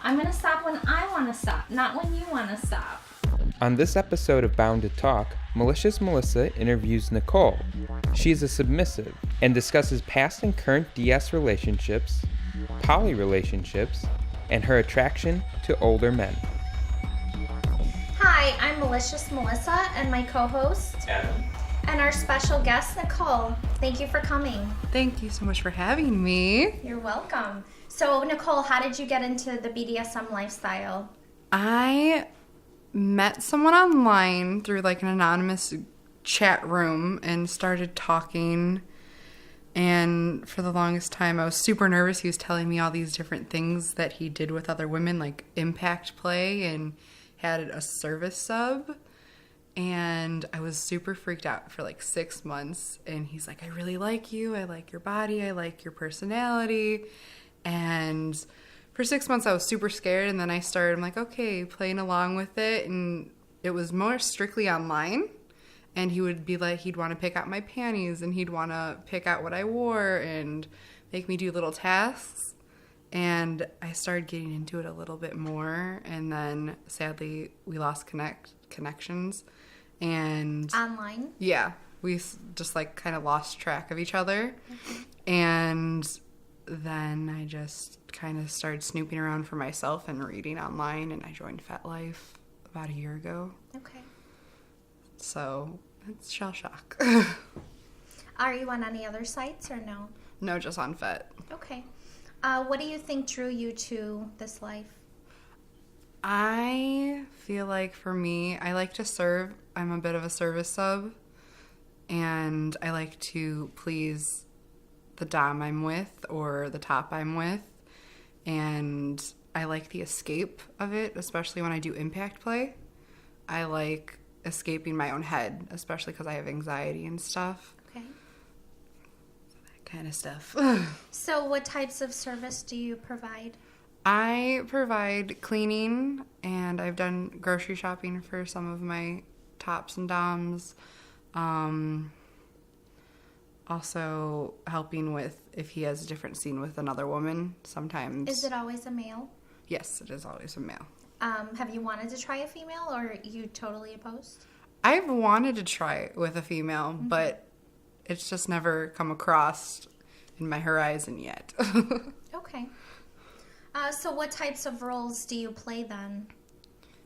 I'm going to stop when I want to stop, not when you want to stop. On this episode of Bound to Talk, Malicious Melissa interviews Nicole. She is a submissive and discusses past and current DS relationships, poly relationships, and her attraction to older men. Hi, I'm Malicious Melissa and my co-host, Adam. And our special guest, Nicole. Thank you for coming. Thank you so much for having me. You're welcome. So, Nicole, how did you get into the BDSM lifestyle? I met someone online through like an anonymous chat room and started talking. And for the longest time, I was super nervous. He was telling me all these different things that he did with other women, like impact play, and had a service sub. And I was super freaked out for like 6 months. And he's like, I really like you. I like your body. I like your personality. And for 6 months, I was super scared. And then I started, I'm like, okay, playing along with it. And it was more strictly online. And he would be like, he'd want to pick out my panties. And he'd want to pick out what I wore and make me do little tasks. And I started getting into it a little bit more. And then, sadly, we lost connections. And Online? Yeah. We just, like, kind of lost track of each other. Mm-hmm. And then I just kind of started snooping around for myself and reading online, and I joined FetLife about a year ago. Okay. So it's shell shock. Are you on any other sites or no? No, just on Fet. Okay. What do you think drew you to this life? I feel like for me, I like to serve. I'm a bit of a service sub, and I like to please the dom I'm with or the top I'm with, and I like the escape of it, especially when I do impact play. I like escaping my own head, especially because I have anxiety and stuff. Okay. So that kind of stuff. So what types of service do you provide? I provide cleaning, and I've done grocery shopping for some of my tops and doms. Also helping with if he has a different scene with another woman sometimes. Is it always a male? Yes, it is always a male. Have you wanted to try a female, or are you totally opposed? I've wanted to try it with a female, but it's just never come across in my horizon yet. Okay. So what types of roles do you play then?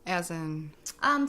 As in?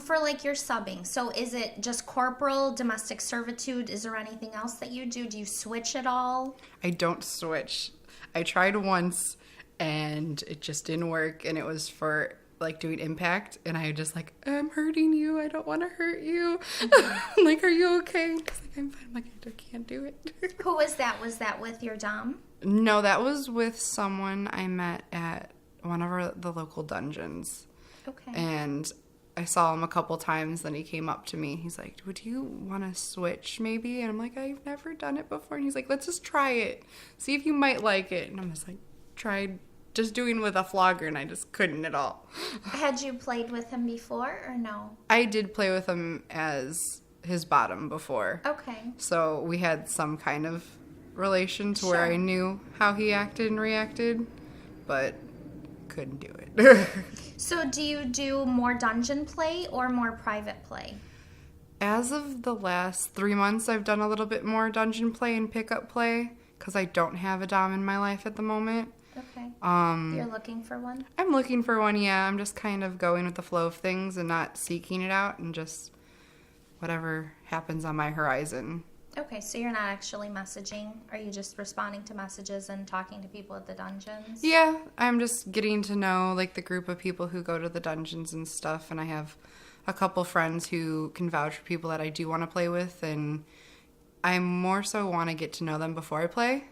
For like your subbing. So is it just corporal, domestic servitude? Is there anything else that you do? Do you switch at all? I don't switch. I tried once and it just didn't work, and it was for like doing impact, and I just like, I'm hurting you. I don't want to hurt you. I'm like, are you okay? He's like, I'm fine. I'm like, I can't do it. Who was that? Was that with your dom? No, that was with someone I met at one of the local dungeons. Okay. And I saw him a couple times, then he came up to me. He's like, would you want to switch maybe? And I'm like, I've never done it before. And he's like, let's just try it. See if you might like it. And I'm just like, tried just doing with a flogger, and I just couldn't at all. Had you played with him before or no? I did play with him as his bottom before. Okay. So we had some kind of relation to where I knew how he acted and reacted, but couldn't do it. So do you do more dungeon play or more private play? As of the last 3 months, I've done a little bit more dungeon play and pickup play because I don't have a dom in my life at the moment. Okay. You're looking for one? I'm looking for one, yeah. I'm just kind of going with the flow of things and not seeking it out, and just whatever happens on my horizon. Okay, so you're not actually messaging. Are you just responding to messages and talking to people at the dungeons? Yeah, I'm just getting to know like the group of people who go to the dungeons and stuff, and I have a couple friends who can vouch for people that I do want to play with, and I more so want to get to know them before I play.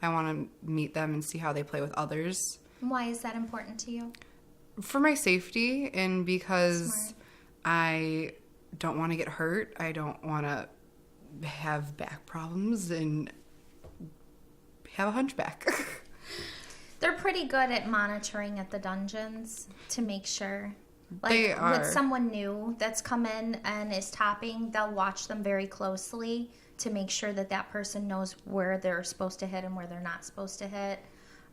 I want to meet them and see how they play with others. Why is that important to you? For my safety, and because Smart. I don't want to get hurt. I don't want to have back problems and have a hunchback. They're pretty good at monitoring at the dungeons to make sure. Like, They are. with someone new that's come in and is topping, they'll watch them very closely to make sure that that person knows where they're supposed to hit and where they're not supposed to hit.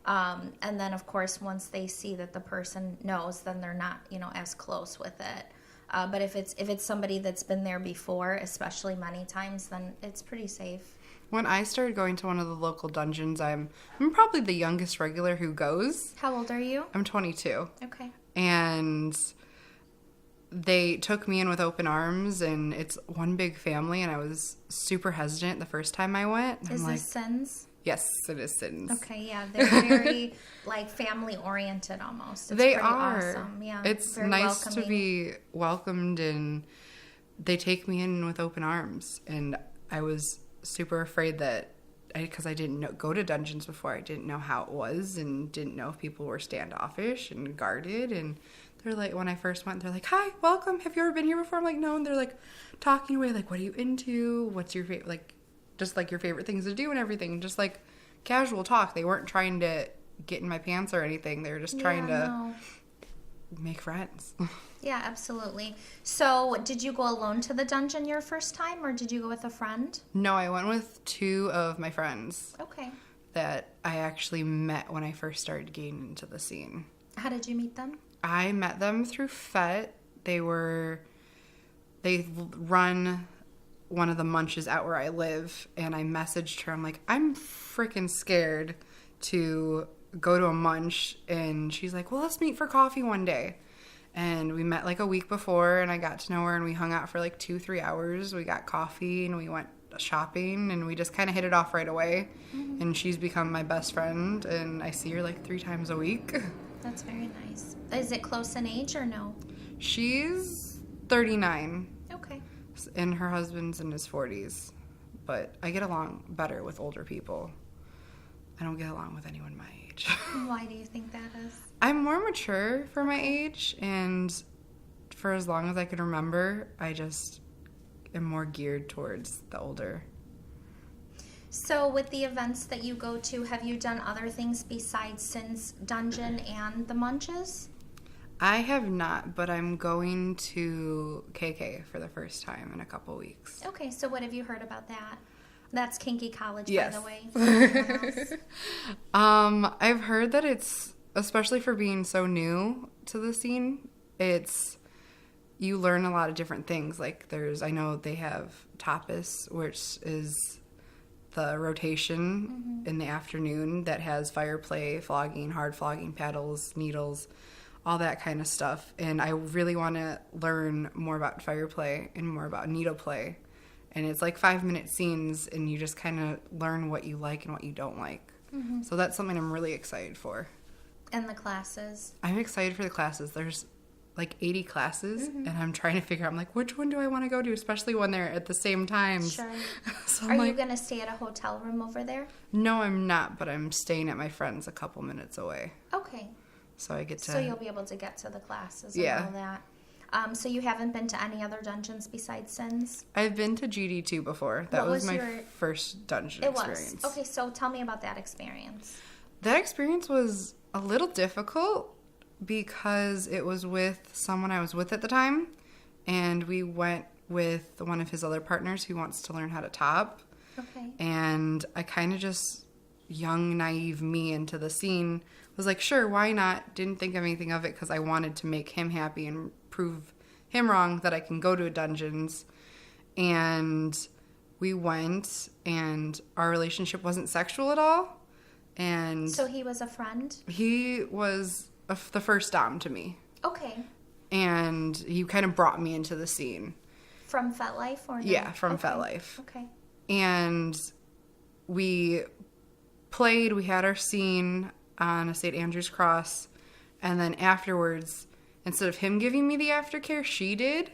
And then, of course, once they see that the person knows, then they're not, as close with it. But if it's somebody that's been there before, especially many times, then it's pretty safe. When I started going to one of the local dungeons, I'm probably the youngest regular who goes. How old are you? I'm 22. Okay. And they took me in with open arms, and it's one big family, and I was super hesitant the first time I went. Is this Sins? Yes, it is Sins. Okay, yeah. They're very, family-oriented almost. It's they pretty are. Awesome. Yeah, it's very nice welcoming. to be welcomed, and they take me in with open arms. And I was super afraid that, because I didn't go to dungeons before, I didn't know how it was and didn't know if people were standoffish and guarded. And they're like, when I first went, they're like, "Hi, welcome. Have you ever been here before?" I'm like, "No." And they're like talking away, like, "What are you into? What's your favorite, just your favorite things to do and everything." Just casual talk. They weren't trying to get in my pants or anything. They were just trying to make friends. Yeah, absolutely. So, did you go alone to the dungeon your first time, or did you go with a friend? No, I went with two of my friends Okay. that I actually met when I first started getting into the scene. How did you meet them? I met them through FET. They run one of the munches out where I live, and I messaged her. I'm like, "I'm freaking scared to go to a munch," and she's like, "Well, let's meet for coffee one day." And we met a week before, and I got to know her, and we hung out for 2-3 hours. We got coffee, and we went shopping, and we just kind of hit it off right away. Mm-hmm. And she's become my best friend, and I see her 3 times a week. That's very nice. Is it close in age or no? She's 39. Okay. And her husband's in his 40s. But I get along better with older people. I don't get along with anyone my age. Why do you think that is? I'm more mature for my age, and for as long as I can remember, I just am more geared towards the older. So with the events that you go to, have you done other things besides Sin's Dungeon and the Munches? I have not, but I'm going to KK for the first time in a couple weeks. Okay, so what have you heard about that? That's Kinky College, yes. By the way. For anyone else. I've heard that it's, especially for being so new to the scene, you learn a lot of different things. I know they have tapas, which is the rotation in the afternoon that has fire play, flogging, hard flogging, paddles, needles, all that kind of stuff. And I really want to learn more about fire play and more about needle play. And it's 5-minute scenes, and you just kind of learn what you like and what you don't like. Mm-hmm. So that's something I'm really excited for. And the classes. I'm excited for the classes. There's 80 classes, and I'm trying to figure out, which one do I want to go to, especially when they're at the same time. Sure. So Are you going to stay at a hotel room over there? No, I'm not, but I'm staying at my friend's a couple minutes away. Okay. So I get to... So you'll be able to get to the classes and all that. So you haven't been to any other dungeons besides Sins? I've been to GD2 before. That was my first dungeon experience. It was. Okay, so tell me about that experience. That experience was a little difficult because it was with someone I was with at the time, and we went with one of his other partners who wants to learn how to top. Okay. And I kind of just, young, naive me into the scene, was like, sure, why not? Didn't think of anything of it because I wanted to make him happy and prove him wrong that I can go to dungeons. And we went, and our relationship wasn't sexual at all. And so he was a friend? He was the first dom to me. Okay. And he kind of brought me into the scene. From FetLife or no? Yeah, from FetLife. Okay. And we played, we had our scene on a St. Andrew's cross, and then afterwards, instead of him giving me the aftercare, she did,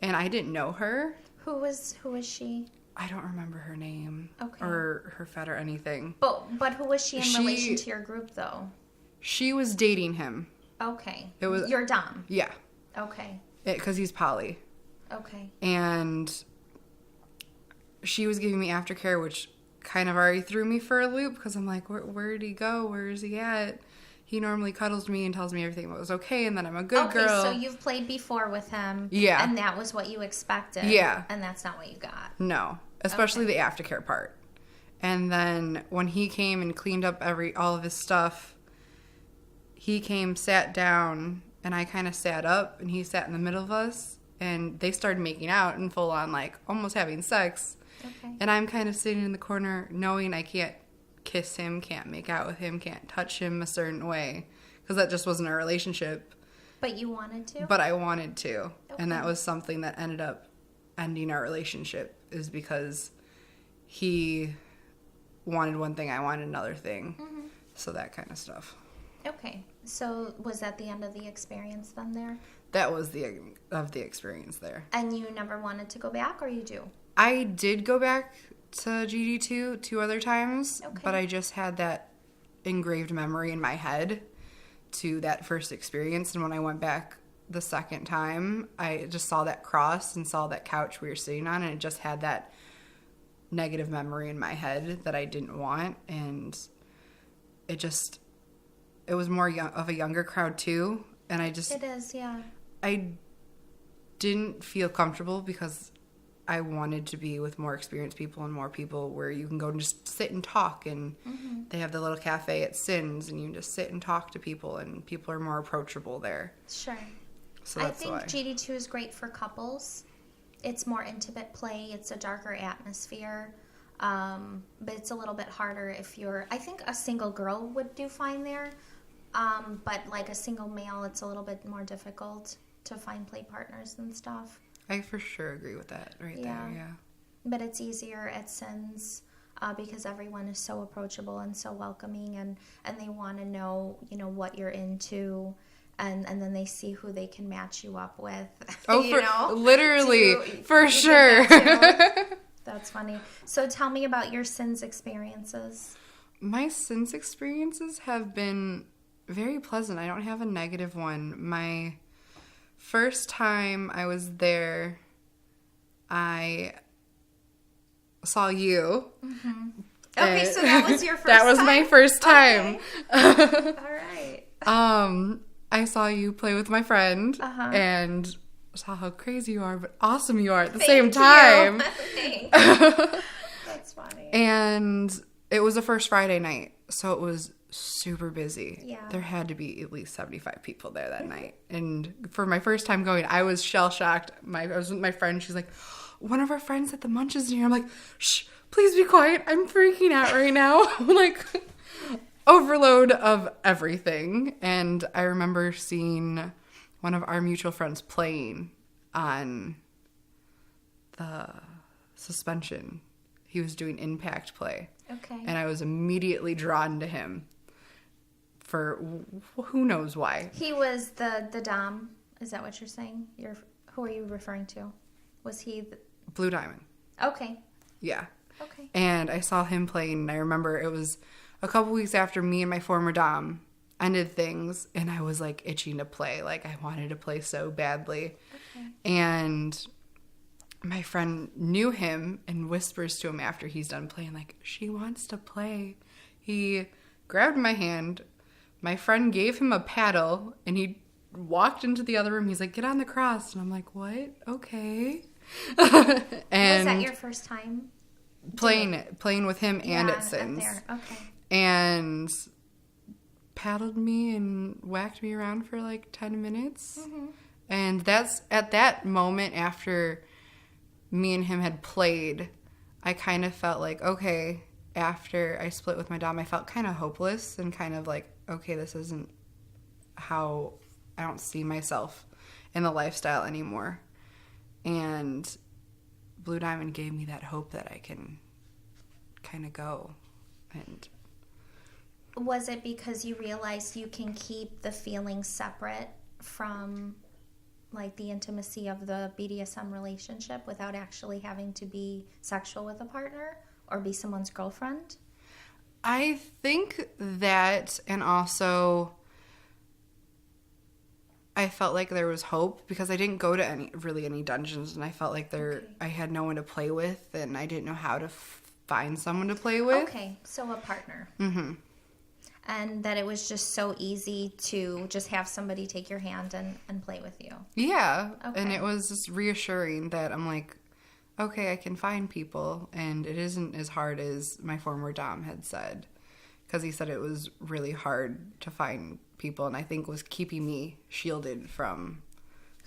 and I didn't know her. Who was she? I don't remember her name. Okay. Or her fet or anything. But who was she in relation to your group, though? She was dating him. Okay. It was your dom? Yeah. Okay. Because he's poly. Okay. And she was giving me aftercare, which kind of already threw me for a loop because I'm like, where'd he go? Where is he at? He normally cuddles me and tells me everything was okay, and then I'm a good girl. Okay, so you've played before with him. Yeah. And that was what you expected. Yeah. And that's not what you got. No. Especially the aftercare part. And then when he came and cleaned up all of his stuff, he came, sat down, and I kind of sat up, and he sat in the middle of us, and they started making out and full on, like, almost having sex. Okay. And I'm kind of sitting in the corner knowing I can't kiss him, can't make out with him, can't touch him a certain way, because that just wasn't our relationship. But you wanted to? But I wanted to. Okay. And that was something that ended up ending our relationship, is because he wanted one thing, I wanted another thing. Mm-hmm. So that kind of stuff. Okay. So was that the end of the experience then there? That was the end of the experience there. And you never wanted to go back, or you do? I did go back to GD2 two other times, Okay. but I just had that engraved memory in my head to that first experience. And when I went back the second time, I just saw that cross and saw that couch we were sitting on, and it just had that negative memory in my head that I didn't want. And it was more of a younger crowd too. And It is, yeah. I didn't feel comfortable because I wanted to be with more experienced people and more people where you can go and just sit and talk. And they have the little cafe at Sins, and you can just sit and talk to people, and people are more approachable there. Sure. So I that's think why. GD2 is great for couples. It's more intimate play. It's a darker atmosphere. But it's a little bit harder if I think a single girl would do fine there. But like a single male, it's a little bit more difficult to find play partners and stuff. I for sure agree with that there, yeah. But it's easier at Sins because everyone is so approachable and so welcoming, and they want to know, what you're into, and then they see who they can match you up with. Literally, for sure. That's funny. So tell me about your Sins experiences. My Sins experiences have been very pleasant. I don't have a negative one. My first time I was there, I saw you. Mm-hmm. Okay, so that was your first time? That was time? my first time. Okay. All right. I saw you play with my friend, and saw how crazy you are, but awesome you are at the same time. That's funny. And it was the first Friday night, so it was super busy. Yeah. There had to be at least 75 people there that night. And for my first time going, I was shell-shocked. I was with my friend. She's like, one of our friends at the Munch is here. I'm like, shh, please be quiet. I'm freaking out right now. Like, overload of everything. And I remember seeing one of our mutual friends playing on the suspension. He was doing impact play. Okay. And I was immediately drawn to him for who knows why. He was the Dom. Is that what you're saying? Who are you referring to? Was he Blue Diamond. Okay. Yeah. Okay. And I saw him playing, and I remember it was a couple weeks after me and my former Dom ended things, and I was like itching to play. Like, I wanted to play so badly. Okay. And my friend knew him and whispers to him after he's done playing, like, she wants to play. He grabbed my hand. My friend gave him a paddle, and he walked into the other room. He's like, get on the cross. And I'm like, what? Okay. And was that your first time? Playing with him and at Sins. There. Okay. And paddled me and whacked me around for like 10 minutes. Mm-hmm. And that's at that moment after me and him had played, I kind of felt like, okay, after I split with my Dom, I felt kind of hopeless and kind of like, okay, this isn't how I don't see myself in the lifestyle anymore. And Blue Diamond gave me that hope that I can kind of go. And was it because you realized you can keep the feelings separate from like the intimacy of the BDSM relationship without actually having to be sexual with a partner or be someone's girlfriend? I think that, and also I felt like there was hope because I didn't go to any dungeons, and I felt like I had no one to play with, and I didn't know how to find someone to play with. Okay, so a partner. Mm-hmm. And that it was just so easy to just have somebody take your hand and play with you. Yeah, okay. And it was just reassuring that I'm like, okay, I can find people, and it isn't as hard as my former dom had said, because he said it was really hard to find people, and I think was keeping me shielded from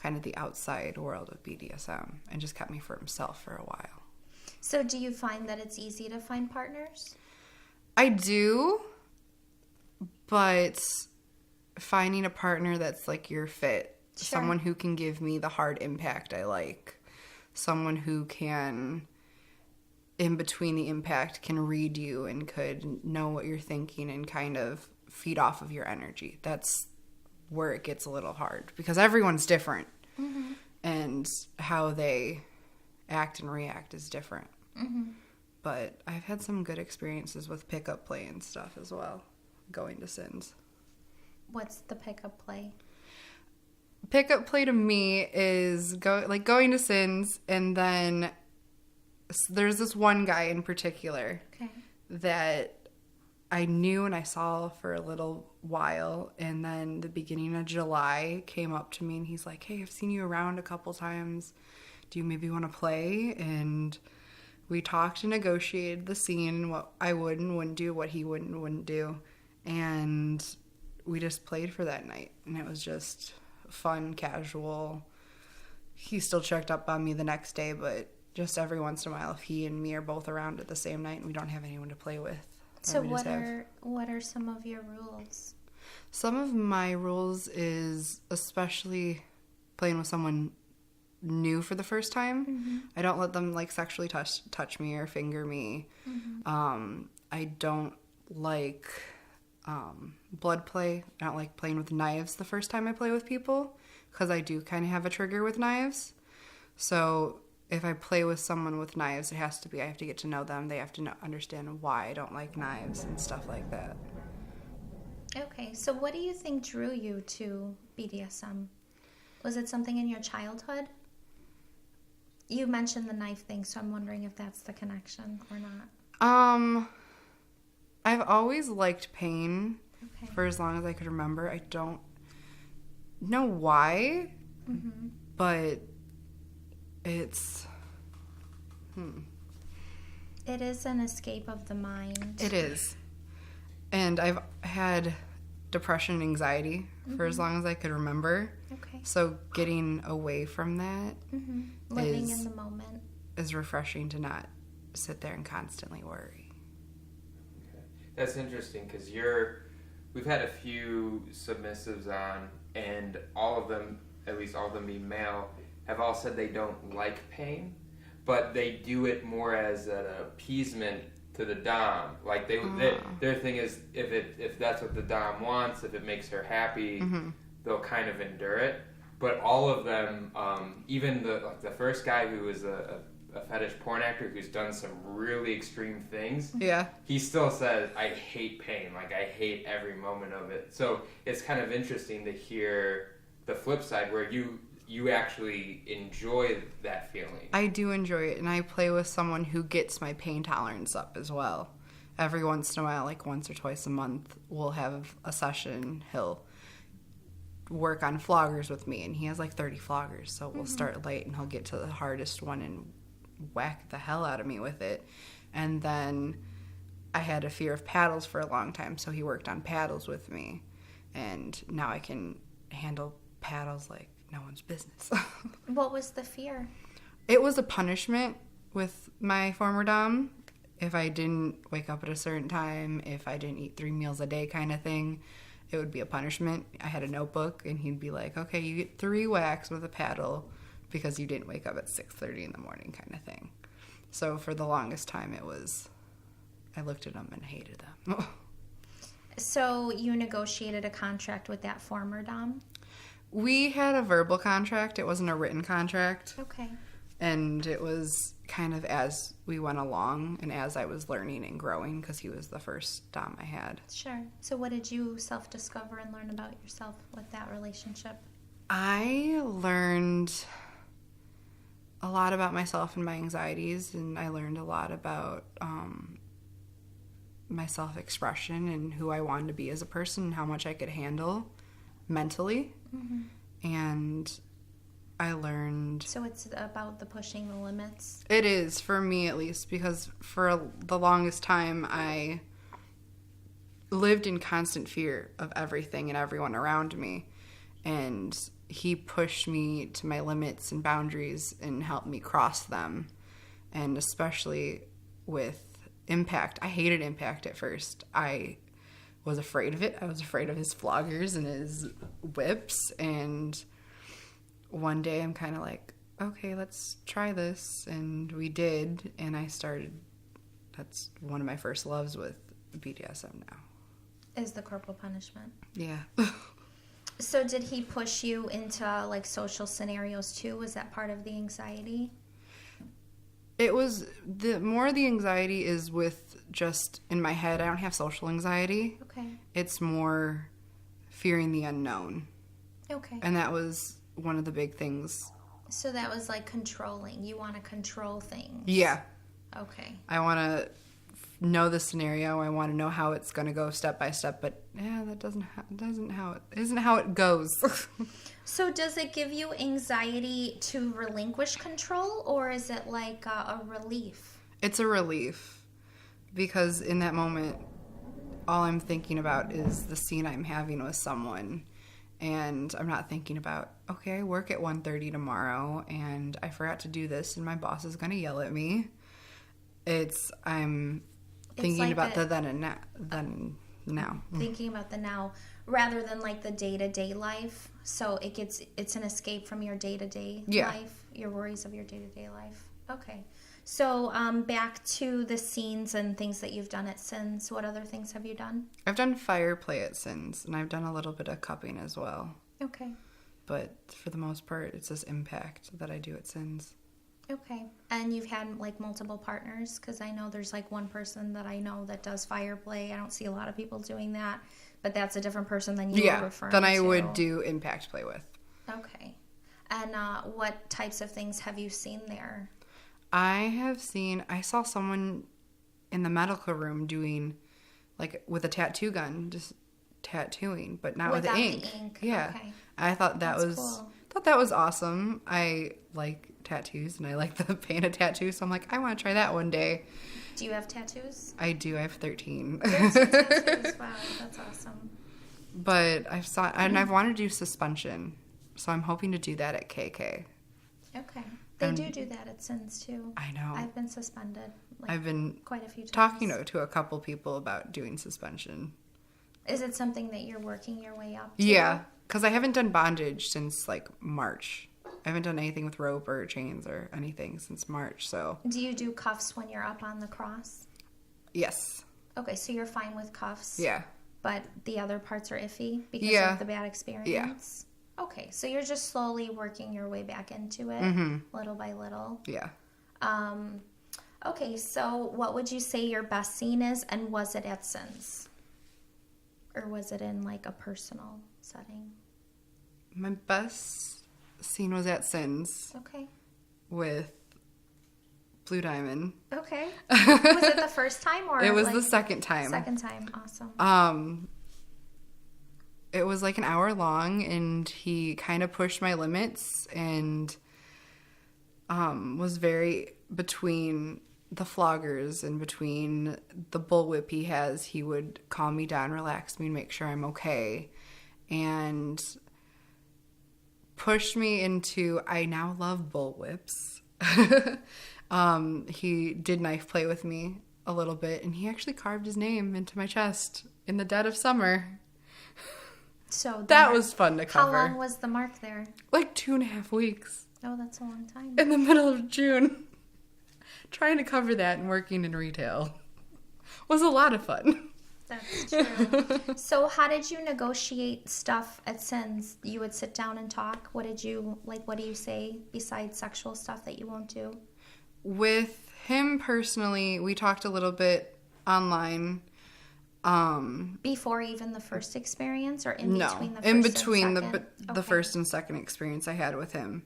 kind of the outside world of BDSM and just kept me for himself for a while. So do you find that it's easy to find partners? I do, but finding a partner that's like your fit, Sure. someone who can give me the hard impact I like, someone who can, in between the impact, can read you and could know what you're thinking and kind of feed off of your energy. That's where it gets a little hard because everyone's different, and how they act and react is different. But I've had some good experiences with pickup play and stuff as well, going to sins. What's the pickup play? Pickup play to me is going to sins, and then there's this one guy in particular that I knew and I saw for a little while, and then the beginning of July came up to me and he's like, hey, I've seen you around a couple times. Do you maybe want to play? And we talked and negotiated the scene, what I would and wouldn't do, what he would and wouldn't do. And we just played for that night. And it was just fun, casual. He still checked up on me the next day, but just every once in a while, if he and me are both around at the same night and we don't have anyone to play with. So what are some of your rules? Some of my rules is especially playing with someone new for the first time. I don't let them like sexually touch me or finger me. I don't like blood play. I don't like playing with knives the first time I play with people because I do kind of have a trigger with knives. So if I play with someone with knives, it has to be I have to get to know them. They have to understand why I don't like knives and stuff like that. Okay, so what do you think drew you to BDSM? Was it something in your childhood? You mentioned the knife thing, so I'm wondering if that's the connection or not. I've always liked pain for as long as I could remember. I don't know why, but it's... It is an escape of the mind. It is. And I've had depression and anxiety for as long as I could remember. Okay. So getting away from that Living in the moment is refreshing to not sit there and constantly worry. Okay. That's interesting because we've had a few submissives on, and all of them, at least all of them being male, have all said they don't like pain, but they do it more as an appeasement to the dom. Like their thing is if that's what the dom wants, if it makes her happy, they'll kind of endure it. But all of them, even the first guy who was a fetish porn actor who's done some really extreme things, he still says, I hate pain. Like I hate every moment of it. So it's kind of interesting to hear the flip side where you actually enjoy that feeling. I do enjoy it, and I play with someone who gets my pain tolerance up as well. Every once in a while, like once or twice a month, we'll have a session. He'll work on floggers with me, and he has like 30 floggers, so we'll start late, and he'll get to the hardest one and whack the hell out of me with it. And then I had a fear of paddles for a long time, so he worked on paddles with me, and now I can handle paddles like no one's business. What was the fear? It was a punishment with my former dom. If I didn't wake up at a certain time, if I didn't eat 3 meals a day kind of thing, it would be a punishment. I had a notebook, and he'd be like, okay, you get 3 whacks with a paddle because you didn't wake up at 6:30 in the morning kind of thing. So for the longest time, it was, I looked at them and hated them. So you negotiated a contract with that former dom? We had a verbal contract. It wasn't a written contract. Okay. And it was kind of as we went along and as I was learning and growing because he was the first dom I had. Sure. So what did you self-discover and learn about yourself with that relationship? I learned a lot about myself and my anxieties, and I learned a lot about my self-expression and who I wanted to be as a person and how much I could handle mentally. And I learned. So it's about the pushing the limits? It is, for me at least, because for the longest time I lived in constant fear of everything and everyone around me. And he pushed me to my limits and boundaries and helped me cross them. And especially with impact. I hated impact at first. I was afraid of it. I was afraid of his floggers and his whips. And one day I'm kind of like, okay, let's try this. And we did. And I started, that's one of my first loves with BDSM now. Is the corporal punishment. Yeah. So did he push you into like social scenarios too? Was that part of the anxiety? It was the anxiety is with just in my head. I don't have social anxiety. Okay. It's more fearing the unknown. Okay. And that was one of the big things. So that was like controlling. You want to control things. Yeah. Okay. I want to know the scenario. I want to know how it's going to go step by step. But yeah, that isn't how it goes. So does it give you anxiety to relinquish control, or is it like a relief? It's a relief, because in that moment, all I'm thinking about is the scene I'm having with someone. And I'm not thinking about, okay, I work at 1:30 tomorrow and I forgot to do this and my boss is going to yell at me. I'm thinking like about the then and now. Thinking about the now rather than like the day-to-day life. So it's an escape from your day-to-day life, your worries of your day-to-day life. Okay. So back to the scenes and things that you've done at Sins. What other things have you done? I've done fire play at Sins, and I've done a little bit of cupping as well. Okay. But for the most part, it's this impact that I do at Sins. Okay. And you've had like multiple partners? Because I know there's like one person that I know that does fire play. I don't see a lot of people doing that, but that's a different person than you were referring to. Than I would do impact play with. Okay. And what types of things have you seen there? I saw someone in the medical room doing, like, with a tattoo gun, just tattooing, but not Without with ink. the ink. Yeah. Okay. I thought That's cool. thought that was awesome. I like tattoos and I like the paint of tattoos, so I'm like, I want to try that one day. Do you have tattoos? I do. I have 13. 13 tattoos. Wow, that's awesome. But I've wanted to do suspension, so I'm hoping to do that at KK. Okay. They do that at Sins too. I know. I've been suspended. I've been quite a few times. Talking to a couple people about doing suspension. Is it something that you're working your way up to? Yeah, because I haven't done bondage since like March. I haven't done anything with rope or chains or anything since March. So. Do you do cuffs when you're up on the cross? Yes. Okay, so you're fine with cuffs. Yeah. But the other parts are iffy because of the bad experience. Yeah. Okay, so you're just slowly working your way back into it, little by little. Yeah. Okay, so what would you say your best scene is, and was it at Sins? Or was it in, like, a personal setting? My best scene was at Sins. Okay. With Blue Diamond. Okay. Was it the first time, or? It was the second time. Second time, awesome. It was like an hour long, and he kind of pushed my limits and was very between the floggers and between the bullwhip he has. He would calm me down, relax me, and make sure I'm okay, and pushed me into, I now love bullwhips. He did knife play with me a little bit, and he actually carved his name into my chest in the dead of summer. So that was fun to cover. How long was the mark there? Like 2.5 weeks. Oh, that's a long time. In the middle of June. Trying to cover that and working in retail was a lot of fun. That's true. So how did you negotiate stuff at Sins? You would sit down and talk? What do you say besides sexual stuff that you won't do? With him personally, we talked a little bit online. Before even the first experience, or between the first in between and second? the first and second experience I had with him.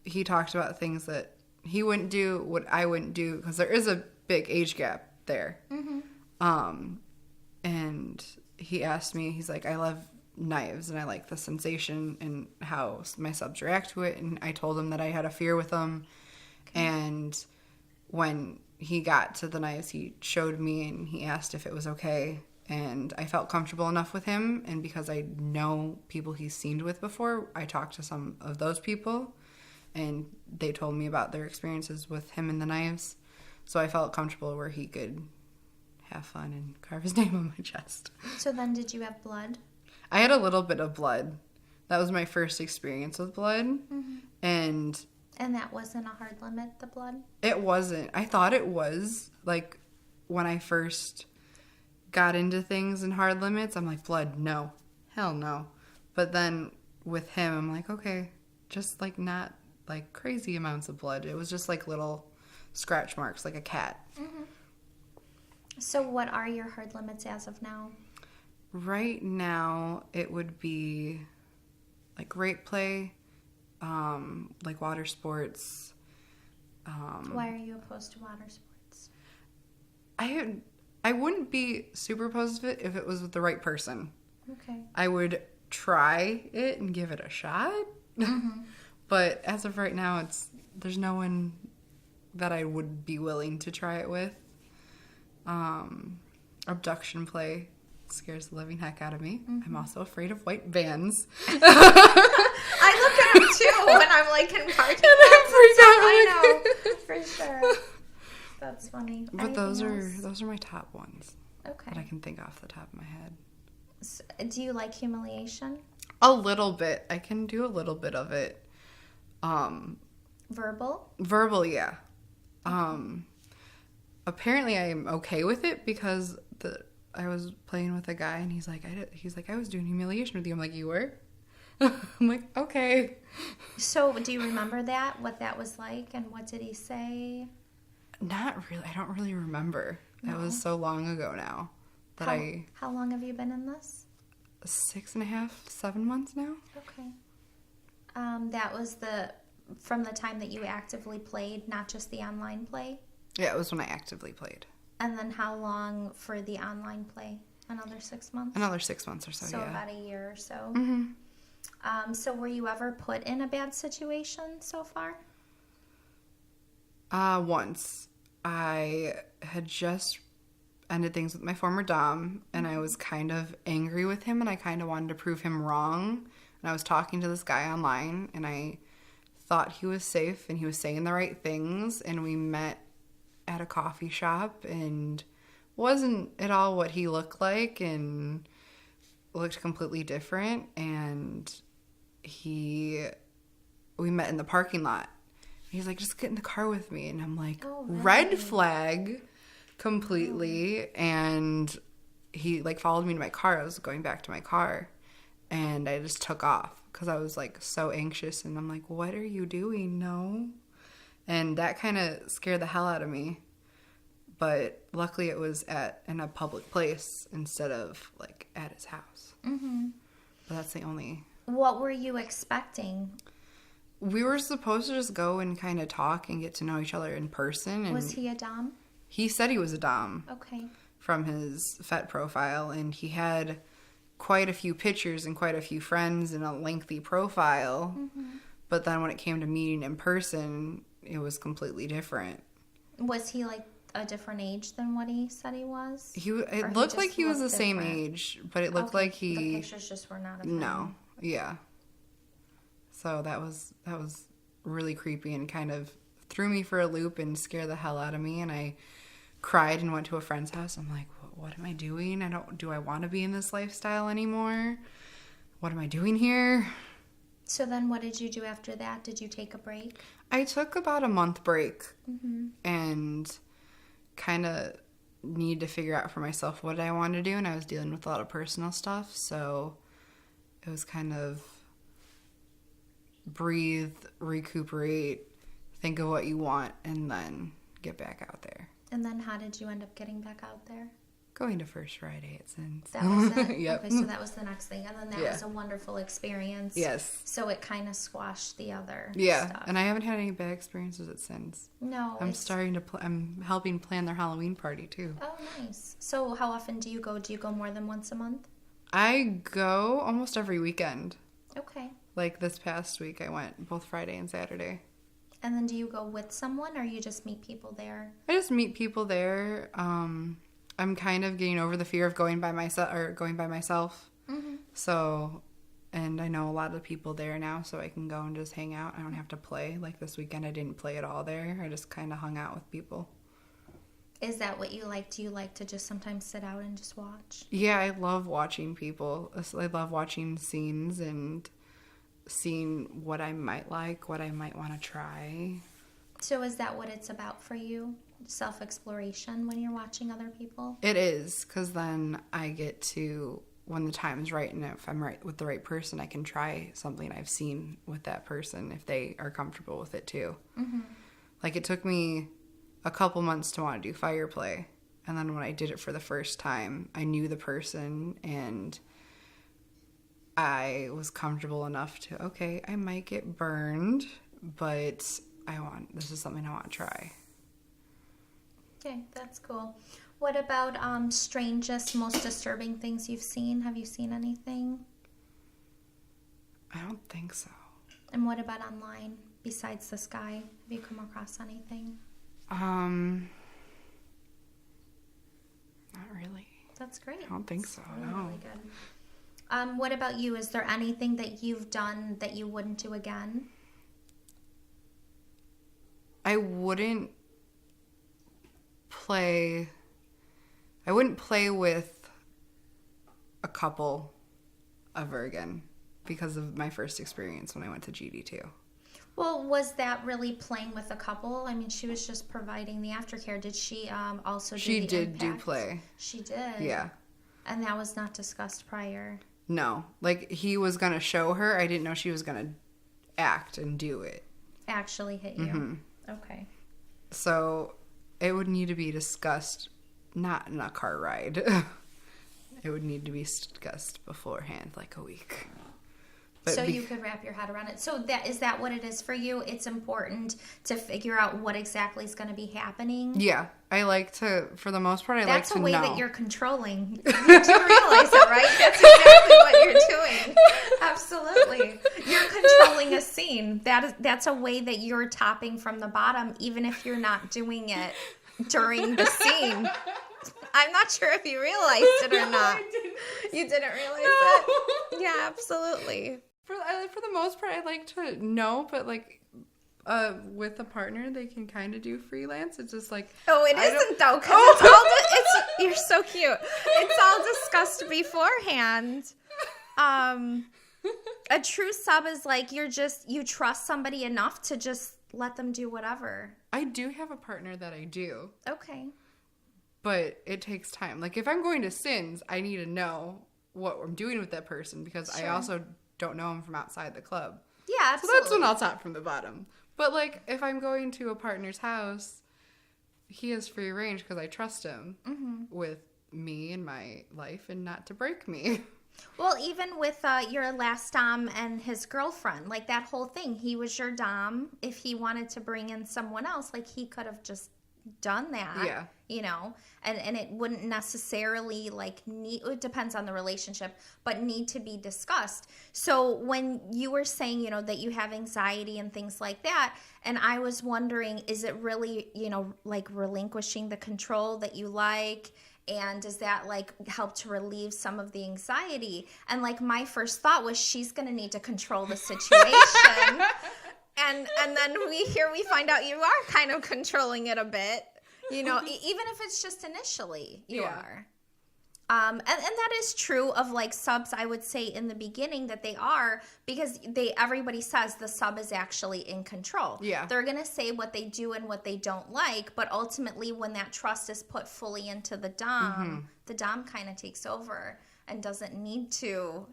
He talked about things that he wouldn't do, what I wouldn't do, because there is a big age gap there. Mm-hmm. And he asked me, he's like, I love knives, and I like the sensation and how my subs react to it. And I told him that I had a fear with them. Okay. And when he got to the knives, he showed me and he asked if it was okay. And I felt comfortable enough with him. And because I know people he's seen with before, I talked to some of those people. And they told me about their experiences with him and the knives. So I felt comfortable where he could have fun and carve his name on my chest. So then did you have blood? I had a little bit of blood. That was my first experience with blood. Mm-hmm. And that wasn't a hard limit, the blood? It wasn't. I thought it was. Like, when I first got into things in hard limits, I'm like, blood, no. Hell no. But then with him, I'm like, okay, just like not like crazy amounts of blood. It was just like little scratch marks, like a cat. Mm-hmm. So what are your hard limits as of now? Right now, it would be like rape play, like water sports. Why are you opposed to water sports? I wouldn't be super opposed to it if it was with the right person. Okay. I would try it and give it a shot. Mm-hmm. But as of right now, there's no one that I would be willing to try it with. Abduction play scares the living heck out of me. Mm-hmm. I'm also afraid of white vans. I look at them too when I'm like in parking lots. I know, for sure. That's funny. But those are my top ones. Okay. That I can think off the top of my head. So, do you like humiliation? A little bit. I can do a little bit of it. Verbal, yeah. Apparently I am okay with it because I was playing with a guy and he's like I was doing humiliation with you. I'm like, you were? I'm like, okay. So do you remember what that was like, and what did he say? Not really. I don't really remember. No. That was so long ago now. How long have you been in this? 6.5, 7 months now. Okay. That was from the time that you actively played, not just the online play? Yeah, it was when I actively played. And then how long for the online play? Another 6 months? Another 6 months or so, So yeah. about a year or so. Mm-hmm. So were you ever put in a bad situation so far? Once. I had just ended things with my former dom, and I was kind of angry with him, and I kind of wanted to prove him wrong. And I was talking to this guy online, and I thought he was safe, and he was saying the right things, and we met at a coffee shop, and wasn't at all what he looked like, and looked completely different. And we met in the parking lot. He's like, just get in the car with me. And I'm like, oh, right. Red flag completely. Oh. And he like followed me to my car. I was going back to my car, and I just took off because I was like so anxious. And I'm like, what are you doing? No. And that kind of scared the hell out of me. But luckily it was in a public place instead of like at his house. Mm-hmm. But that's the only. What were you expecting? We were supposed to just go and kind of talk and get to know each other in person. And was he a dom? He said he was a dom. Okay. From his FET profile. And he had quite a few pictures and quite a few friends and a lengthy profile. Mm-hmm. But then when it came to meeting in person, it was completely different. Was he like a different age than what he said he was? It looked like he was the same age, but it looked like he... The pictures just were not of him. No. Yeah. So that was really creepy and kind of threw me for a loop and scared the hell out of me. And I cried and went to a friend's house. I'm like, what am I doing? Do I want to be in this lifestyle anymore? What am I doing here? So then what did you do after that? Did you take a break? I took about a month break. Mm-hmm. And kind of needed to figure out for myself what I wanted to do. And I was dealing with a lot of personal stuff. So it was kind of breathe, recuperate, think of what you want, and then get back out there. And then how did you end up getting back out there? Going to First Friday at Sins. That was it? Yep. Okay, so that was the next thing. And then that was a wonderful experience. Yes. So it kind of squashed the other stuff. And I haven't had any bad experiences at Sins. No. I'm helping plan their Halloween party, too. Oh, nice. So how often do you go? Do you go more than once a month? I go almost every weekend. Okay. Like this past week, I went both Friday and Saturday. And then do you go with someone or you just meet people there? I just meet people there. I'm kind of getting over the fear of going by myself. Mm-hmm. So, and I know a lot of the people there now, so I can go and just hang out. I don't have to play. Like this weekend, I didn't play at all there. I just kind of hung out with people. Is that what you like? Do you like to just sometimes sit out and just watch? Yeah, I love watching people. I love watching scenes and seeing what I might like, what I might want to try. So is that what it's about for you? Self-exploration when you're watching other people? It is, because then I get to, when the time's right and if I'm right with the right person, I can try something I've seen with that person if they are comfortable with it too. Mm-hmm. Like it took me a couple months to want to do fire play. And then when I did it for the first time, I knew the person and I was comfortable enough to, okay, I might get burned, but this is something I want to try. Okay, that's cool. What about strangest, most disturbing things you've seen? Have you seen anything? I don't think so. And what about online, besides this guy? Have you come across anything? Not really. That's great. I don't think so, Really, no. really good. What about you? Is there anything that you've done that you wouldn't do again? I wouldn't play with a couple ever again because of my first experience when I went to GD2. Well, was that really playing with a couple? I mean, she was just providing the aftercare. Did she also do She the did do impact? play. She did? Yeah. And that was not discussed prior? No. Like, he was going to show her. I didn't know she was going to act and do it. Actually hit you? Mm-hmm. Okay. So, it would need to be discussed, not in a car ride. It would need to be discussed beforehand, like a week. But so you could wrap your head around it. So is that what it is for you? It's important to figure out what exactly is going to be happening? Yeah. I like to, for the most part, I like to know. That's a way that you're controlling. You do realize it, right? That's exactly what you're doing. Absolutely. You're controlling a scene. That's a way that you're topping from the bottom, even if you're not doing it during the scene. I'm not sure if you realized it or not. You didn't realize it? Yeah, absolutely. For the most part, I like to know, but like with a partner, they can kind of do freelance. It's just like it isn't though, because you're so cute. It's all discussed beforehand. A true sub is like you trust somebody enough to just let them do whatever. I do have a partner that I do. Okay. But it takes time. Like if I'm going to Sins, I need to know what I'm doing with that person because Sure. I also don't know him from outside the club. Yeah, absolutely. So that's when I'll top from the bottom. But like if I'm going to a partner's house, he has free range because I trust him with me and my life and not to break me. Well, even with your last dom and his girlfriend, like that whole thing, he was your dom. If he wanted to bring in someone else, like he could have just done that. Yeah. You know, and it wouldn't necessarily it depends on the relationship, but need to be discussed. So when you were saying, that you have anxiety and things like that, and I was wondering, is it really, like relinquishing the control that you like? And does that help to relieve some of the anxiety? And my first thought was she's going to need to control the situation. and then we find out you are kind of controlling it a bit. Even if it's just initially, you are. And that is true of subs, I would say in the beginning that they are, because everybody says the sub is actually in control. Yeah. They're going to say what they do and what they don't like, but ultimately when that trust is put fully into the dom, the dom kind of takes over and doesn't need to,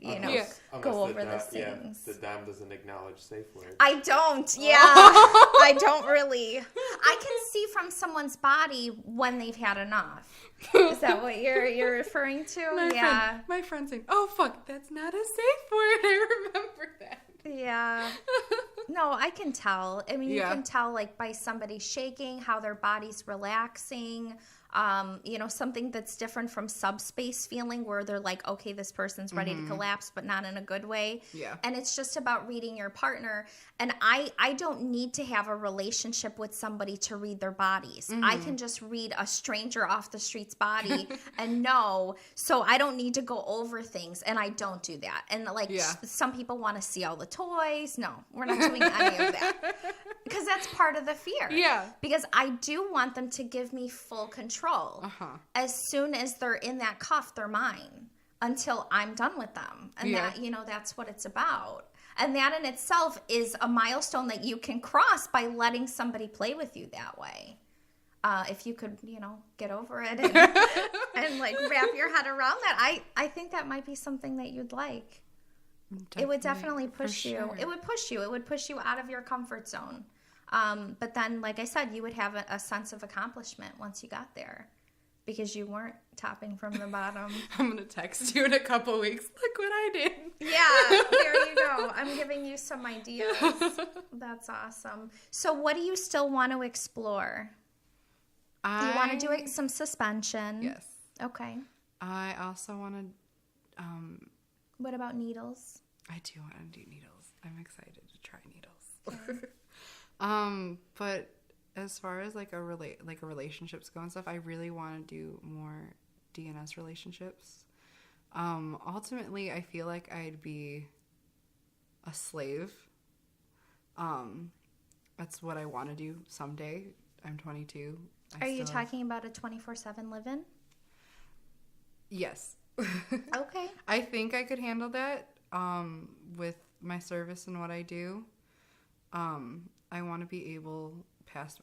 go over the things. The dom doesn't acknowledge safe words. I don't, I don't really. I can see from someone's body when they've had enough. Is that what you're referring to? My friend saying, "Oh fuck, that's not a safe word." I remember that. Yeah. No, I can tell. I mean, you can tell by somebody shaking, how their body's relaxing. Something that's different from subspace feeling where they're like, okay, this person's ready to collapse, but not in a good way. Yeah. And it's just about reading your partner. And I don't need to have a relationship with somebody to read their bodies. I can just read a stranger off the street's body and know. So I don't need to go over things, and I don't do that. And some people want to see all the toys. No, we're not doing any of that. Because that's part of the fear. Yeah. Because I do want them to give me full control. As soon as they're in that cuff, they're mine until I'm done with them. And that's what it's about. And that in itself is a milestone that you can cross by letting somebody play with you that way. If you could, get over it and wrap your head around that, I think that might be something that you'd like. Definitely, it would definitely push you. Sure. It would push you. It would push you out of your comfort zone. But then, like I said, you would have a sense of accomplishment once you got there because you weren't topping from the bottom. I'm going to text you in a couple weeks. Look what I did. Yeah, there you go. I'm giving you some ideas. That's awesome. So what do you still want to explore? Do you want to do some suspension? Yes. Okay. I also want to... What about needles? I do want to do needles. I'm excited to try needles. Okay. But as far as a relationships go and stuff, I really want to do more DNS relationships. Ultimately, I feel like I'd be a slave. That's what I want to do someday. I'm 22. Are you talking about a 24/7 live-in? Yes. Okay. I think I could handle that with my service and what I do. I want to be able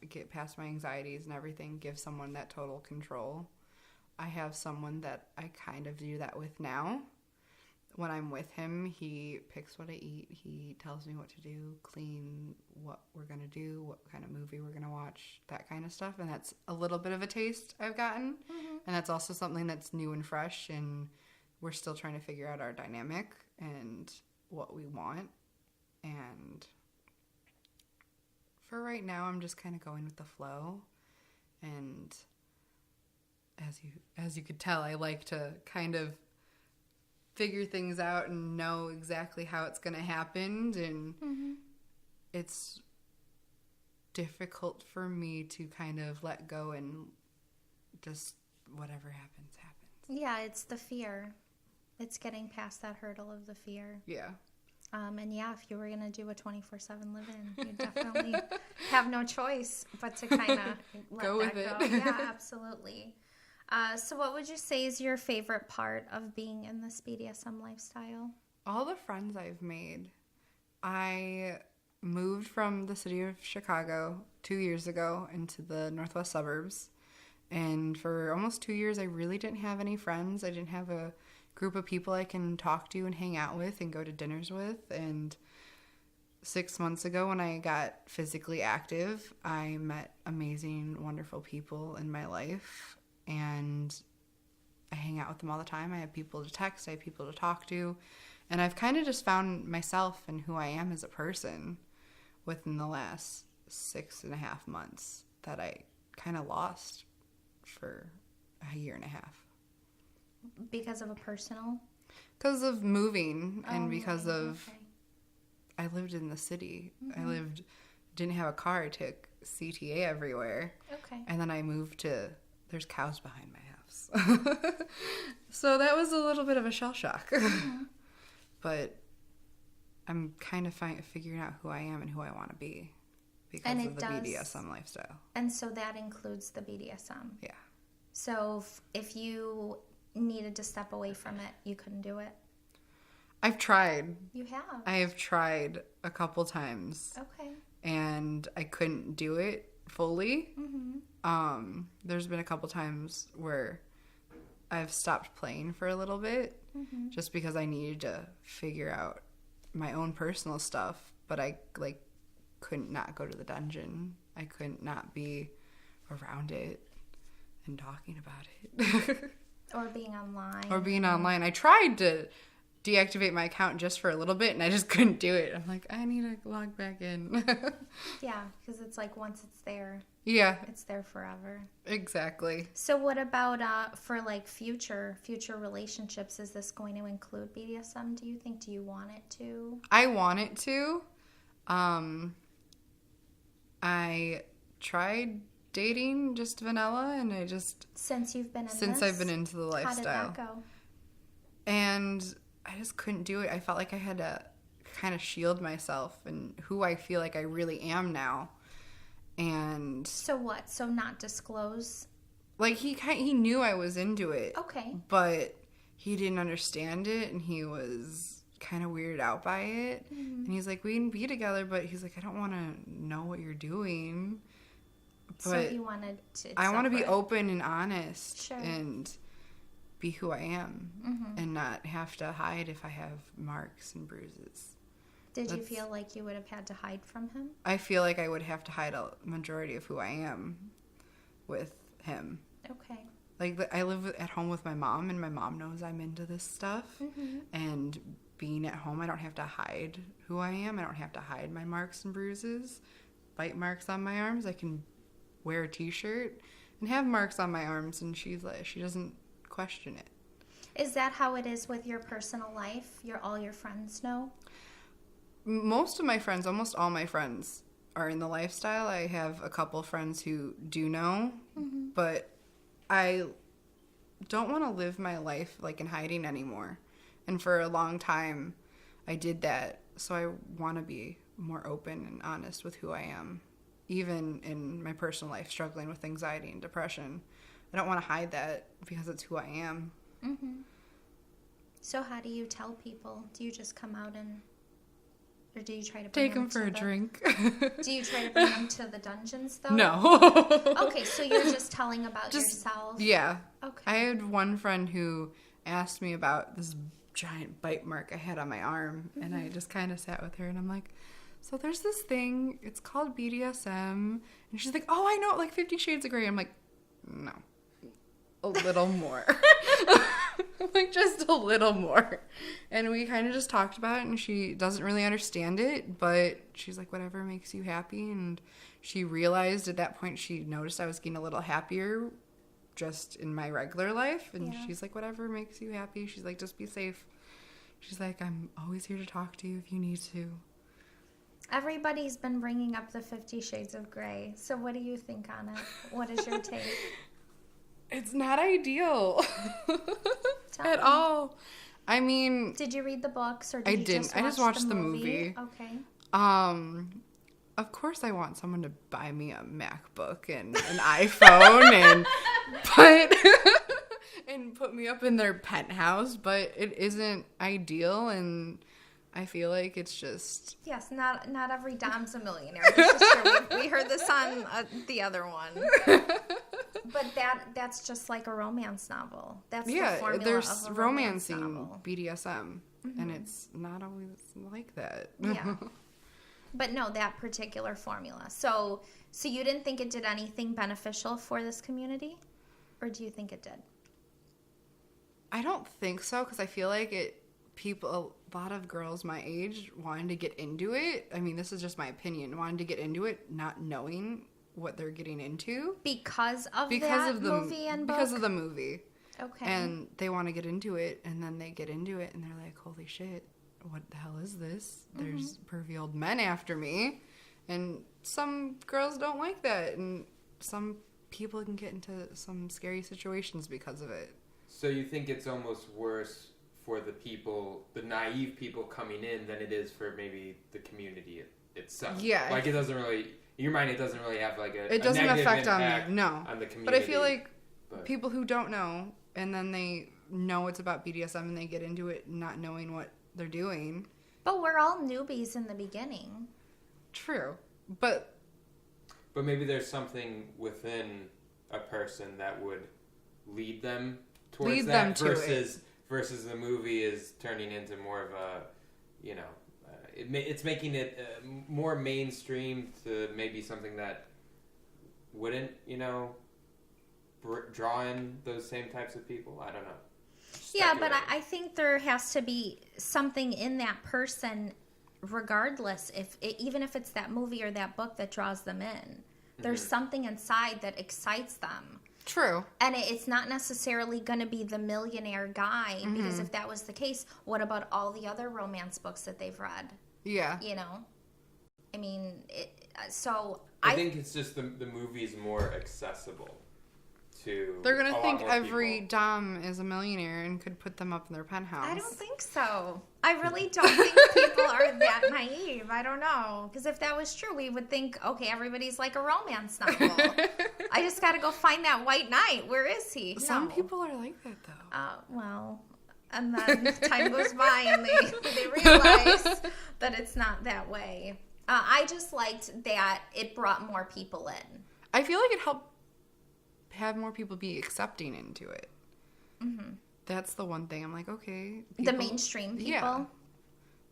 get past my anxieties and everything, give someone that total control. I have someone that I kind of do that with now. When I'm with him, he picks what I eat. He tells me what to do, clean, what we're going to do, what kind of movie we're going to watch, that kind of stuff. And that's a little bit of a taste I've gotten. Mm-hmm. And that's also something that's new and fresh. And we're still trying to figure out our dynamic and what we want. And for right now, I'm just kind of going with the flow. And as you could tell, I like to kind of figure things out and know exactly how it's going to happen. And it's difficult for me to kind of let go and just whatever happens. Yeah, it's the fear. It's getting past that hurdle of the fear. Yeah. And yeah, if you were going to do a 24/7 live-in, you definitely have no choice but to kind of let go that with go. it. Yeah, absolutely. So what would you say is your favorite part of being in this BDSM lifestyle? All the friends I've made. I moved from the city of Chicago 2 years ago into the northwest suburbs. And for almost 2 years, I really didn't have any friends. I didn't have a group of people I can talk to and hang out with and go to dinners with. And 6 months ago, when I got physically active, I met amazing, wonderful people in my life. And I hang out with them all the time. I have people to text. I have people to talk to. And I've kind of just found myself and who I am as a person within the last 6.5 months that I kind of lost for a year and a half. Because of a personal? Because of moving and because of... Okay. I lived in the city. Mm-hmm. Didn't have a car. I took CTA everywhere. Okay. And then I moved to... There's cows behind my house. So that was a little bit of a shell shock. Mm-hmm. But I'm kind of figuring out who I am and who I want to be because of the BDSM lifestyle. And so that includes the BDSM? Yeah. So if you needed to step away from it, you couldn't do it? I've tried. You have? I have tried a couple times. Okay. And I couldn't do it fully. Mm-hmm. There's been a couple times where I've stopped playing for a little bit just because I needed to figure out my own personal stuff, but I couldn't not go to the dungeon. I couldn't not be around it and talking about it. Or being online. I tried to deactivate my account just for a little bit, and I just couldn't do it. I'm like, I need to log back in. Yeah, because it's like once it's there, Yeah, it's there forever. exactly. So what about for like future relationships? Is this going to include BDSM? Do you think? Do you want it to? I want it to. I tried dating just vanilla, and I just Since you've been in since this? I've been into the lifestyle. How did that go? And I just couldn't do it. I felt like I had to kind of shield myself and who I feel like I really am now. And So what? So not disclose? like he knew I was into it, Okay. but he didn't understand it, and he was kind of weirded out by it. And he's like, we can be together, but he's like, I don't want to know what you're doing. But So he wanted to. I want to be separate. open and honest Sure. and be who I am and not have to hide if I have marks and bruises. Did you That's- feel like you would have had to hide from him? I feel like I would have to hide a majority of who I am with him. Okay. Like, I live at home with my mom, and my mom knows I'm into this stuff. And being at home, I don't have to hide who I am. I don't have to hide my marks and bruises, bite marks on my arms. I can wear a t-shirt and have marks on my arms, and she doesn't question it. Is that how it is with your personal life? All your friends know? Most of my friends, almost all my friends, are in the lifestyle. I have a couple friends who do know, but I don't want to live my life like in hiding anymore. And for a long time, I did that. So I want to be more open and honest with who I am, even in my personal life, struggling with anxiety and depression. I don't want to hide that because it's who I am. So how do you tell people? Do you just come out and, or do you try to bring Take them for to a drink. Do you try to bring them to the dungeons though? No. Okay, so you're just telling about yourself. Yeah. Okay. I had one friend who asked me about this giant bite mark I had on my arm, and I just kind of sat with her, and I'm like, so there's this thing, it's called BDSM, and she's like, oh, I know, like 50 Shades of Grey. I'm like, no, a little more. Like, just a little more. And we kind of just talked about it, and she doesn't really understand it, but she's like, whatever makes you happy. And she realized at that point, she noticed I was getting a little happier just in my regular life. And Yeah. she's like, whatever makes you happy. She's like, just be safe. She's like, I'm always here to talk to you if you need to. Everybody's been bringing up the 50 Shades of Grey. So what do you think on it? What is your take? It's not ideal Tell at me. all. I mean, Did you read the books or did I you didn't. just I just watch watched the movie. Okay. Of course I want someone to buy me a MacBook and an iPhone and put me up in their penthouse, but it isn't ideal, and I feel like it's just... Yes, not every dom's a millionaire. This is true. We heard this on the other one. But that's just like a romance novel. That's the formula there's of a romance romancing novel. BDSM, and it's not always like that. Yeah. But no, that particular formula. So you didn't think it did anything beneficial for this community? Or do you think it did? I don't think so, because I feel like a lot of girls my age wanted to get into it. I mean, this is just my opinion. Wanted to get into it, not knowing what they're getting into Because of because that of the movie and book? because of the movie. Okay. And they want to get into it, and then they get into it, and they're like, "Holy shit, what the hell is this? There's pervy old men after me," and some girls don't like that, and some people can get into some scary situations because of it. So you think it's almost worse for the naive people coming in than it is for maybe the community itself? Yeah. Like, it doesn't really, in your mind, it doesn't really have like It doesn't negative affect on impact me, no. on the community. But I feel like but- people who don't know, and then they know it's about BDSM, and they get into it not knowing what they're doing. But we're all newbies in the beginning. True. But maybe there's something within a person that would lead them towards Lead that them to it. versus the movie is turning into more of a, it's making it more mainstream to maybe something that wouldn't, draw in those same types of people. I don't know. Yeah, but speculate. I think there has to be something in that person, regardless even if it's that movie or that book that draws them in. There's something inside that excites them. True. And it's not necessarily going to be the millionaire guy, because if that was the case, what about all the other romance books that they've read? Yeah. You know? I mean, so I think it's just the movie is more accessible to. They're going a to lot think more every people. dom is a millionaire and could put them up in their penthouse. I don't think so. I really don't think people are that naive. I don't know. Because if that was true, we would think, okay, everybody's like a romance novel. I just got to go find that white knight. Where is he? Some No. people are like that, though. Well, and then time goes by and they realize that it's not that way. I just liked that it brought more people in. I feel like it helped have more people be accepting into it. Mm-hmm. That's the one thing. I'm like, okay. The mainstream people. Yeah.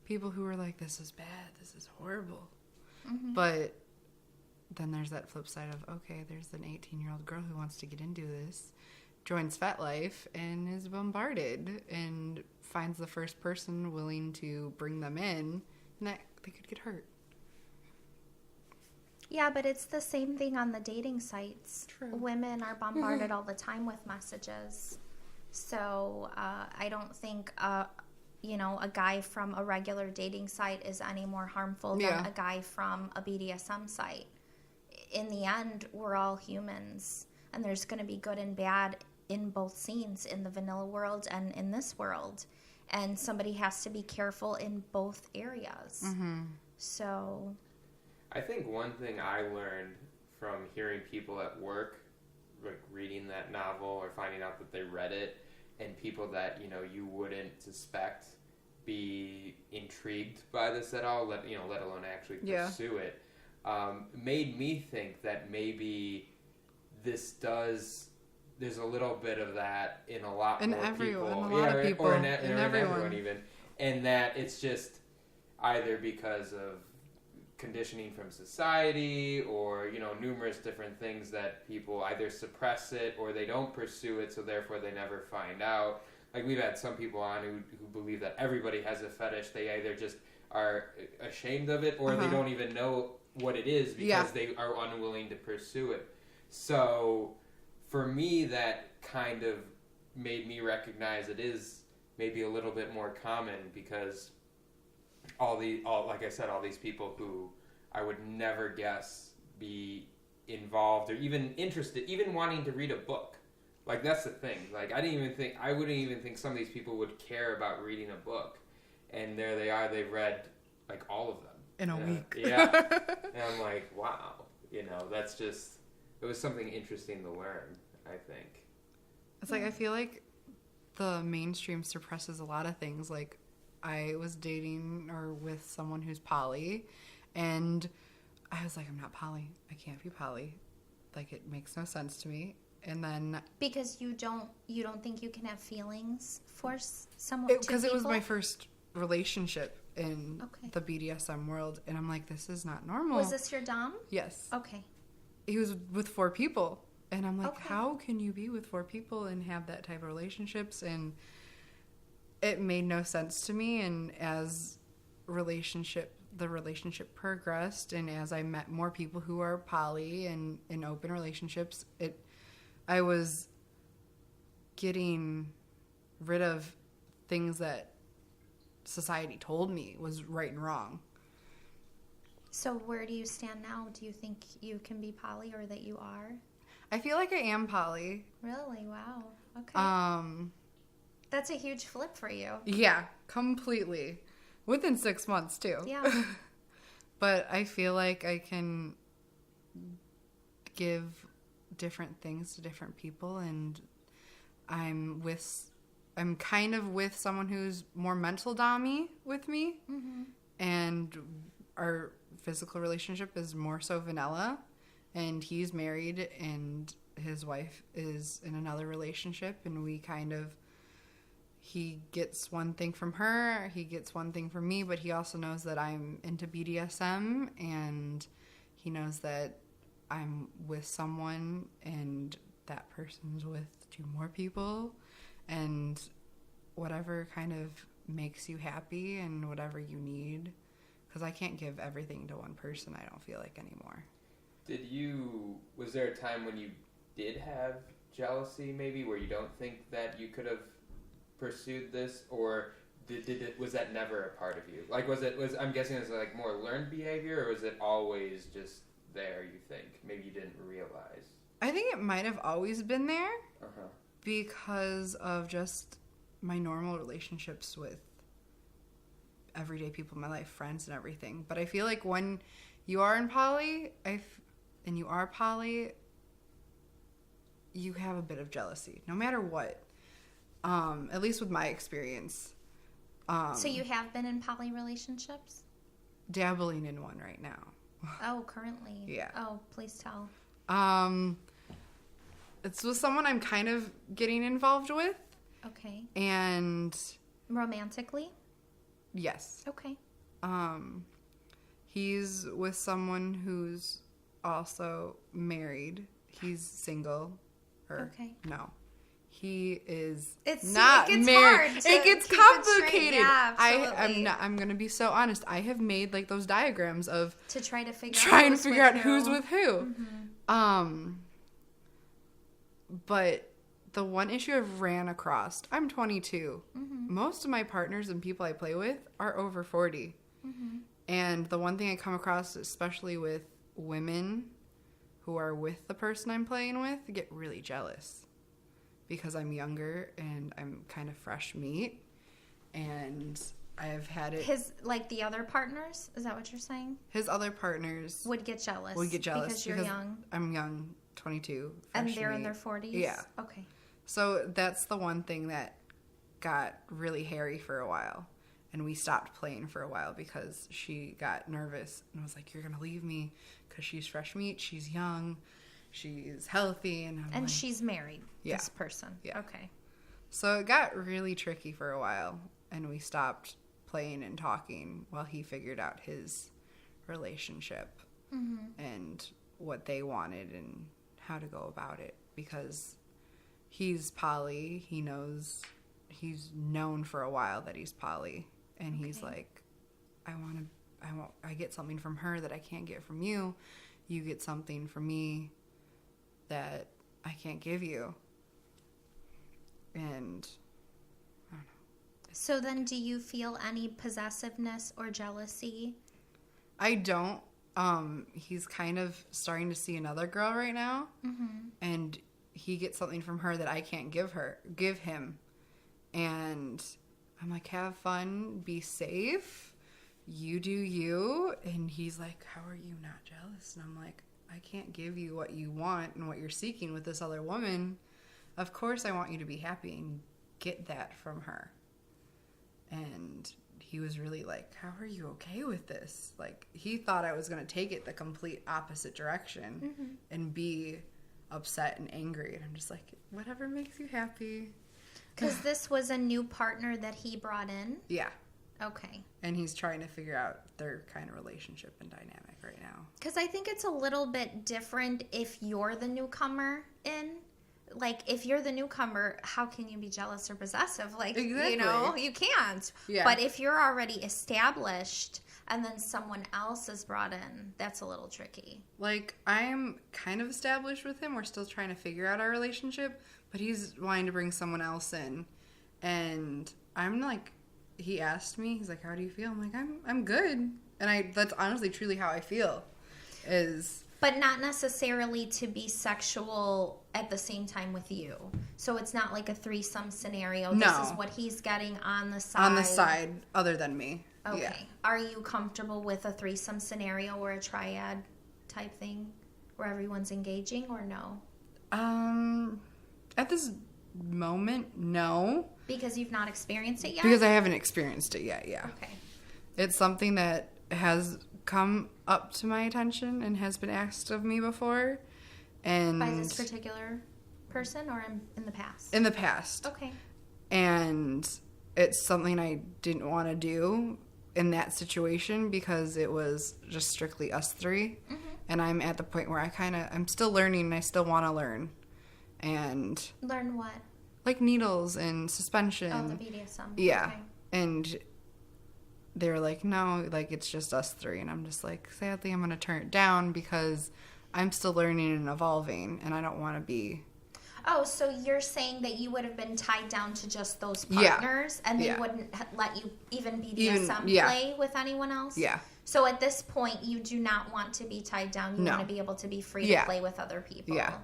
People who are like, this is bad. This is horrible. Mm-hmm. But then there's that flip side of, okay, there's an 18-year-old girl who wants to get into this, joins FetLife, and is bombarded, and finds the first person willing to bring them in, and that they could get hurt. Yeah, but it's the same thing on the dating sites. True. Women are bombarded all the time with messages. So I don't think, a guy from a regular dating site is any more harmful than a guy from a BDSM site. In the end, we're all humans, and there's going to be good and bad in both scenes, in the vanilla world and in this world. And somebody has to be careful in both areas. Mm-hmm. So I think one thing I learned from hearing people at work, like reading that novel or finding out that they read it, and people that you wouldn't suspect be intrigued by this at all, let alone actually pursue it, made me think that maybe there's a little bit of that in a lot more people, in a lot of people, or in everyone even, and that it's just either because of conditioning from society or numerous different things that people either suppress it or they don't pursue it, so therefore they never find out. Like, we've had some people on who believe that everybody has a fetish. They either just are ashamed of it or they don't even know what it is because they are unwilling to pursue it. So for me, that kind of made me recognize it is maybe a little bit more common, because like I said, all these people who I would never guess be involved or even interested, even wanting to read a book. Like, that's the thing. Like, I wouldn't even think some of these people would care about reading a book. And there they are, they've read, like, all of them. In a week. Yeah. And I'm like, wow. That's just, it was something interesting to learn, I think. It's like, I feel like the mainstream suppresses a lot of things. Like, I was dating or with someone who's poly, and I was like, I'm not poly. I can't be poly. Like, it makes no sense to me. And then because you don't think you can have feelings for someone, because it was my first relationship in the BDSM world, and I'm like, this is not normal. Was this your dom? Yes. Okay. He was with 4 people, and I'm like, how can you be with 4 people and have that type of relationships? And it made no sense to me. And as the relationship progressed, and as I met more people who are poly and in open relationships, I was getting rid of things that society told me was right and wrong. So where do you stand now? Do you think you can be poly, or that you are? I feel like I am poly. Really? Wow. Okay. That's a huge flip for you. Yeah, completely. Within 6 months, too. Yeah. But I feel like I can give different things to different people, and I'm kind of with someone who's more mental dommy with me, and our physical relationship is more so vanilla, and he's married and his wife is in another relationship, and he gets one thing from her, he gets one thing from me, but he also knows that I'm into BDSM, and he knows that I'm with someone and that person's with 2 more people, and whatever kind of makes you happy and whatever you need. Because I can't give everything to one person, I don't feel like, anymore. Was there a time when you did have jealousy, maybe, where you don't think that you could have pursued this, or was that never a part of you? Like, I'm guessing it's like more learned behavior, or was it always just there, you think? Maybe you didn't realize. I think it might have always been there Uh-huh. because of just my normal relationships with everyday people in my life, friends and everything. But I feel like when you are in poly, and you are poly, you have a bit of jealousy, no matter what. At least with my experience. So you have been in poly relationships? Dabbling in one right now. Oh, currently? Yeah. Oh, please tell. It's with someone I'm kind of getting involved with. Okay. And Romantically? yes. Okay. He's with someone who's also married. He's single. Okay. No. He is It not gets married. hard to It gets keep it straight. complicated. Yeah, absolutely. I'm gonna be so honest. I have made like those diagrams of To try to figure out who's with who. Mm-hmm. But the one issue I've ran across, I'm 22. Mm-hmm. Most of my partners and people I play with are over 40. Mm-hmm. And the one thing I come across, especially with women who are with the person I'm playing with, get really jealous. Because I'm younger and I'm kind of fresh meat. And I've had it... the other partners? Is that what you're saying? His other partners... Would get jealous. Because you're young. I'm young, 22. And fresh they're in meat. their 40s? Yeah. Okay. So that's the one thing that got really hairy for a while. And we stopped playing for a while because she got nervous and was like, you're going to leave me because she's fresh meat, she's young, she's healthy. And like, she's married, this person. Yeah. Okay. So it got really tricky for a while and we stopped playing and talking while he figured out his relationship and what they wanted and how to go about it because he's poly. He's known for a while that he's poly. And he's like, I get something from her that I can't get from you. You get something from me that I can't give you. And I don't know. So then do you feel any possessiveness or jealousy? I don't. He's kind of starting to see another girl right now. Mm-hmm. And he gets something from her that I can't give him. And I'm like, have fun, be safe, you do you. And he's like, how are you not jealous? And I'm like, I can't give you what you want and what you're seeking with this other woman. Of course I want you to be happy and get that from her. And he was really like, how are you okay with this? Like, he thought I was going to take it the complete opposite direction and be upset and angry. And I'm just like, whatever makes you happy. Because this was a new partner that he brought in? Yeah. Okay. And he's trying to figure out their kind of relationship and dynamic right now. Because I think it's a little bit different if you're the newcomer in. Like, if you're the newcomer, how can you be jealous or possessive? Like, exactly. you can't. Yeah. But if you're already established and then someone else is brought in, that's a little tricky. Like, I'm kind of established with him. We're still trying to figure out our relationship. But he's wanting to bring someone else in. And I'm like, he asked me, he's like, how do you feel? I'm like, I'm good. And that's honestly truly how I feel. But not necessarily to be sexual at the same time with you. So it's not like a threesome scenario. No. This is what he's getting on the side. On the side, other than me. Okay. Yeah. Are you comfortable with a threesome scenario or a triad type thing where everyone's engaging or no? At this moment, no. Because you've not experienced it yet? Because I haven't experienced it yet, yeah. Okay. It's something that has come up to my attention and has been asked of me before. And by this particular person or in the past? In the past. Okay. And it's something I didn't want to do in that situation because it was just strictly us three. Mm-hmm. And I'm at the point where I'm still learning and I still want to learn. And learn what? like needles and suspension. Oh, the BDSM. Yeah. Okay. And they were like, no, like, it's just us three. And I'm just like, sadly, I'm going to turn it down because I'm still learning and evolving, and I don't want to be... Oh, so you're saying that you would have been tied down to just those Yeah. partners, and they Yeah. wouldn't let you even BDSM yeah. play with anyone else? Yeah. So at this point, you do not want to be tied down. You No. want to be able to be free Yeah. to play with other people. Yeah.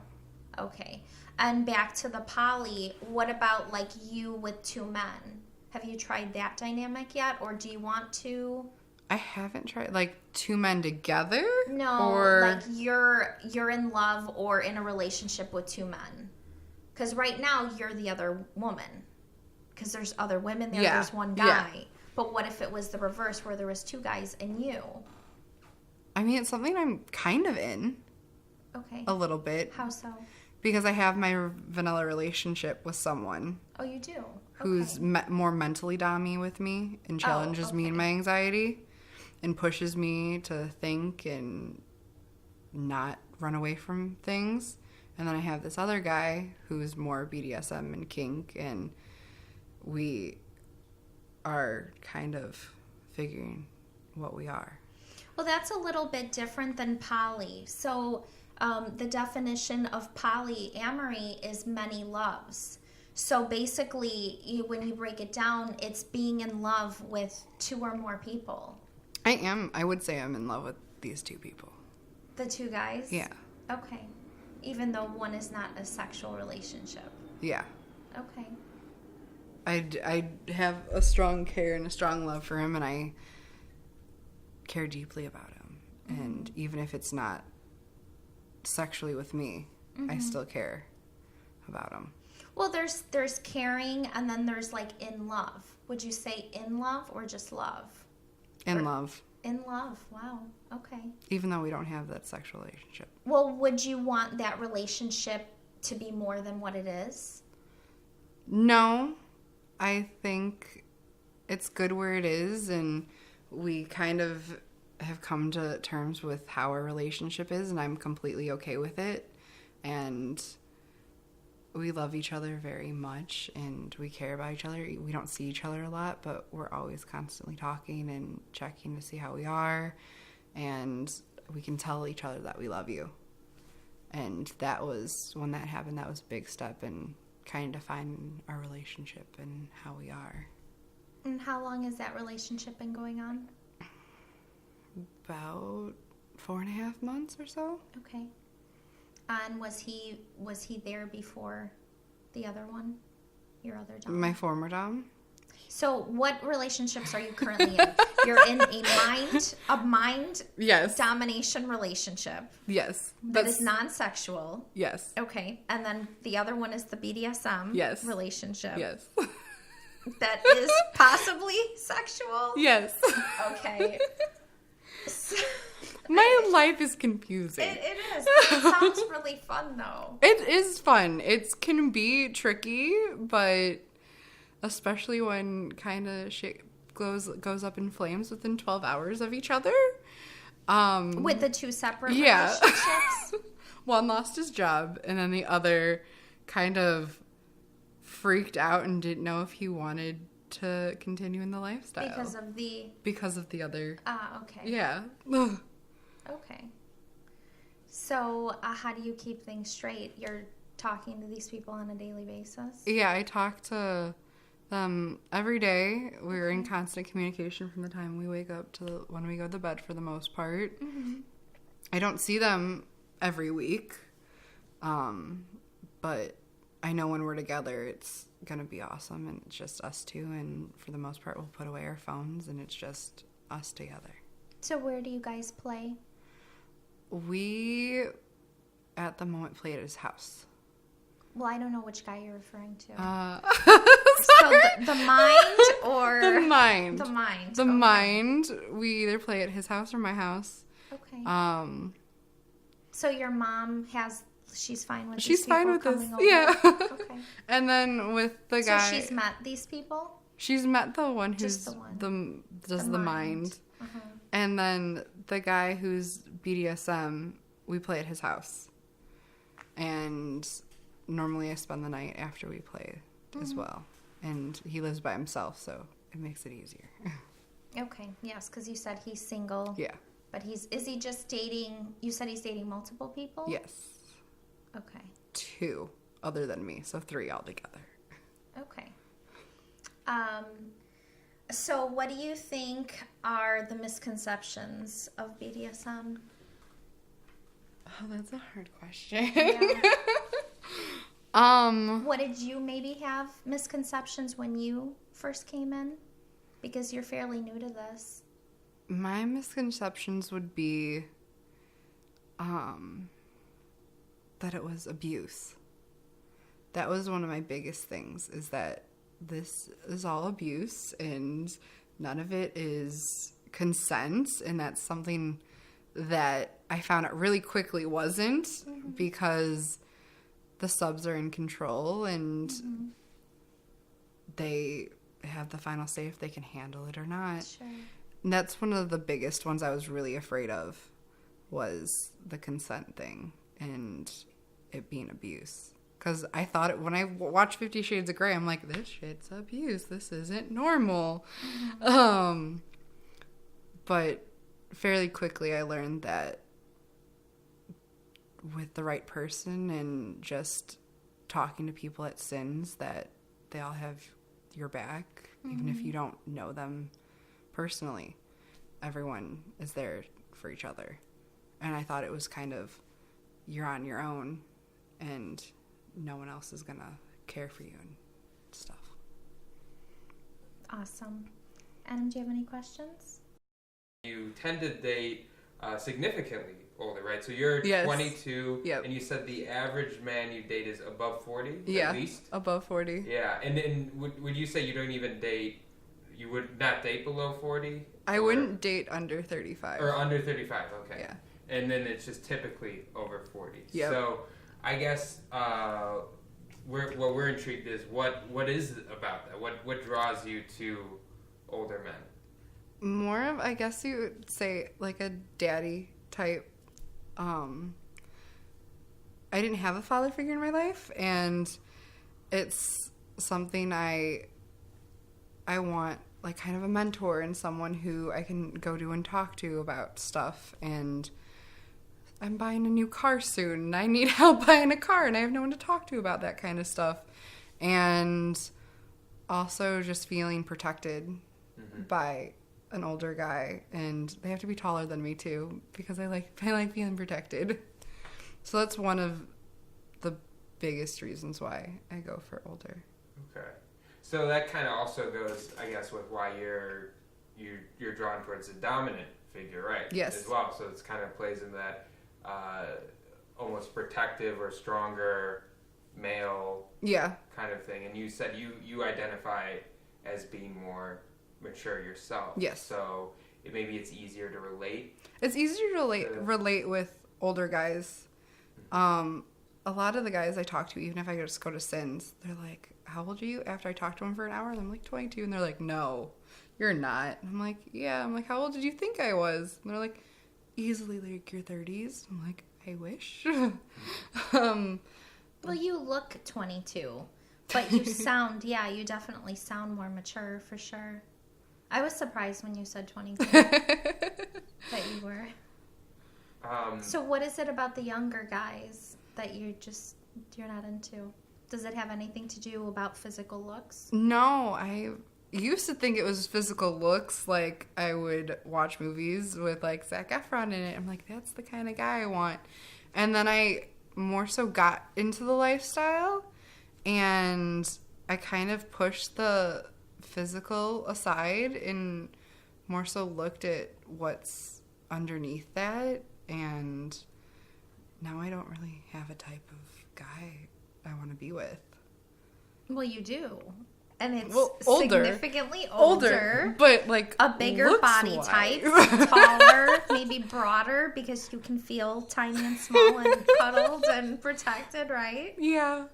Okay. And back to the poly, what about like you with two men? Have you tried that dynamic yet, or do you want to? I haven't tried, like, two men together? No, Or... like you're in love or in a relationship with two men. Because right now you're the other woman. Because there's other women there. Yeah. There's one guy. But what if it was the reverse, where there was two guys and you? I mean, it's something I'm kind of in Okay. a little bit. How so? Because I have my vanilla relationship with someone Oh, you do. who's Okay. more mentally dommy with me and challenges me in okay. my anxiety and pushes me to think and not run away from things. And then I have this other guy who's more BDSM and kink, and we are kind of figuring what we are. Well, that's a little bit different than poly. So the definition of polyamory is many loves. So basically, when you break it down, it's being in love with two or more people. I would say I'm in love with these two people. The two guys? Yeah. Okay. Even though one is not a sexual relationship. Yeah. Okay. I have a strong care and a strong love for him, and I care deeply about him. Mm-hmm. And even if it's not sexually with me, Mm-hmm. I still care about him. Well, there's caring, and then there's like in love. Would you say in love or just love? In love. In love. Wow. Okay. Even though we don't have that sexual relationship. Well, would you want that relationship to be more than what it is? No, I think it's good where it is, and we kind of have come to terms with how our relationship is, and I'm completely okay with it. And we love each other very much, and we care about each other. We don't see each other a lot, but we're always constantly talking and checking to see how we are, and we can tell each other that we love you. And that was, when that happened, that was a big step in kind of defining our relationship and how we are. And how long has that relationship been going on? About 4.5 months or so. Okay. And was he there before the other one? Your other dom? My former dom. So what relationships are you currently in? You're in a mind Yes. domination relationship Yes. that is non-sexual. Yes. Okay. And then the other one is the BDSM Yes. relationship. Yes. That is possibly sexual. Yes. Okay. So, My life is confusing. it is. It sounds really fun, though. It is fun. It can be tricky, but especially when kind of shit goes up in flames within 12 hours of each other. With the two separate Yeah. relationships. One lost his job, and then the other kind of freaked out and didn't know if he wanted to continue in the lifestyle. Because of the other. Ah, okay. Yeah. Okay. So, how do you keep things straight? You're talking to these people on a daily basis? Yeah, I talk to them every day. We're in constant communication from the time we wake up to when we go to bed for the most part. Mm-hmm. I don't see them every week, but I know when we're together it's going to be awesome, and it's just us two, and for the most part we'll put away our phones and it's just us together. So, where do you guys play? We, at the moment, play at his house. Well, I don't know which guy you're referring to. Sorry. So, the mind or... The mind. The mind. The Okay. mind. We either play at his house or my house. Okay. So your mom she's fine with she's these fine people with this. coming over? Yeah. Okay. And then with the guy, So she's met these people? she's met the one who's Just the one. does the mind. Uh-huh. And then the guy who's BDSM, we play at his house. And normally I spend the night after we play as well. And he lives by himself, so it makes it easier. Okay, yes, because you said he's single. Yeah. But is he just dating, you said he's dating multiple people? Yes. Okay. 2 other than me, so 3 altogether. Okay. So what do you think are the misconceptions of BDSM? Oh, that's a hard question. Yeah. What did you maybe have misconceptions when you first came in? Because you're fairly new to this. My misconceptions would be that it was abuse. That was one of my biggest things, is that this is all abuse and none of it is consent, and that's something that I found out really quickly wasn't, because the subs are in control and they have the final say if they can handle it or not. Sure. And that's one of the biggest ones I was really afraid of, was the consent thing and it being abuse. Because I thought when I watched 50 Shades of Grey, I'm like, this shit's abuse. This isn't normal. But fairly quickly I learned that with the right person and just talking to people at Sins, that they all have your back, even if you don't know them personally. Everyone is there for each other. And I thought it was kind of, you're on your own and no one else is gonna care for you and stuff. Awesome. Adam, do you have any questions? You tend to date significantly older, right? So you're 22, and you said the average man you date is above 40, at least? Above 40. Yeah, and then would you say you don't even date, you would not date below 40? I wouldn't date under 35. Or under 35, okay. Yeah. And then it's just typically over 40. Yep. So I guess what we're intrigued is what is it about that? What draws you to older men? More of, I guess you would say, like a daddy type. I didn't have a father figure in my life, and it's something I want, like kind of a mentor and someone who I can go to and talk to about stuff. And I'm buying a new car soon and I need help buying a car and I have no one to talk to about that kind of stuff. And also just feeling protected by an older guy, and they have to be taller than me too, because I like being protected. So that's one of the biggest reasons why I go for older. Okay. So that kind of also goes, I guess, with why you're drawn towards the dominant figure, right? Yes. As well. So it's kind of plays in that almost protective or stronger male kind of thing. And you said you identify as being more mature yourself. Yes. So maybe it's easier to relate. It's easier to relate with older guys. A lot of the guys I talk to, even if I just go to Sins, they're like, how old are you? After I talk to them for an hour, and I'm like 22, and they're like, no, you're not. And I'm like, yeah. I'm like, how old did you think I was? And they're like, easily like your 30s. I'm like, I wish. Well, you look 22, but you sound, you definitely sound more mature for sure. I was surprised when you said 22 that you were. So what is it about the younger guys that you're not into? Does it have anything to do about physical looks? No, I used to think it was physical looks. Like, I would watch movies with, like, Zac Efron in it. I'm like, that's the kind of guy I want. And then I more so got into the lifestyle, and I kind of pushed the physical aside and more so looked at what's underneath that. And now I don't really have a type of guy I want to be with. Well, you do. And it's older. Significantly older. But, like, a bigger body wise. type, taller, maybe broader, because you can feel tiny and small and cuddled and protected, right? Yeah.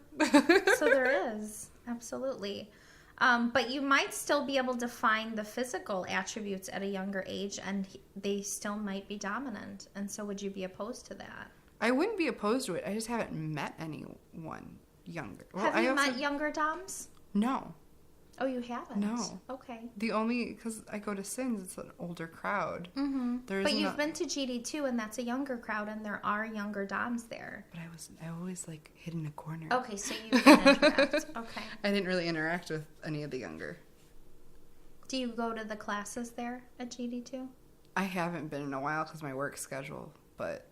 So there is. Absolutely. But you might still be able to find the physical attributes at a younger age, and they still might be dominant. And so would you be opposed to that? I wouldn't be opposed to it. I just haven't met anyone younger. Have you met younger doms? No. Oh, you haven't? No. Okay. The only, because I go to Sins, it's an older crowd. Mm-hmm. There's But you've been to GD2, and that's a younger crowd, and there are younger doms there. But I always like hid in a corner. Okay, so you can interact. Okay. I didn't really interact with any of the younger. Do you go to the classes there at GD2? I haven't been in a while because my work schedule, but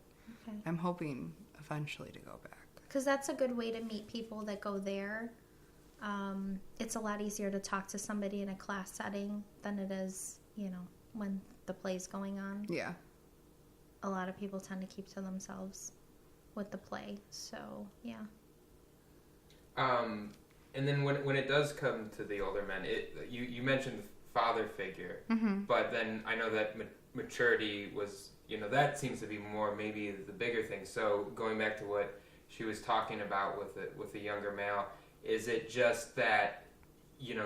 Okay. I'm hoping eventually to go back. Because that's a good way to meet people that go there. It's a lot easier to talk to somebody in a class setting than it is, when the play's going on. Yeah. A lot of people tend to keep to themselves with the play. So, yeah. And then when it does come to the older men, you mentioned father figure, but then I know that maturity was, that seems to be more maybe the bigger thing. So going back to what she was talking about with the younger male, is it just that, you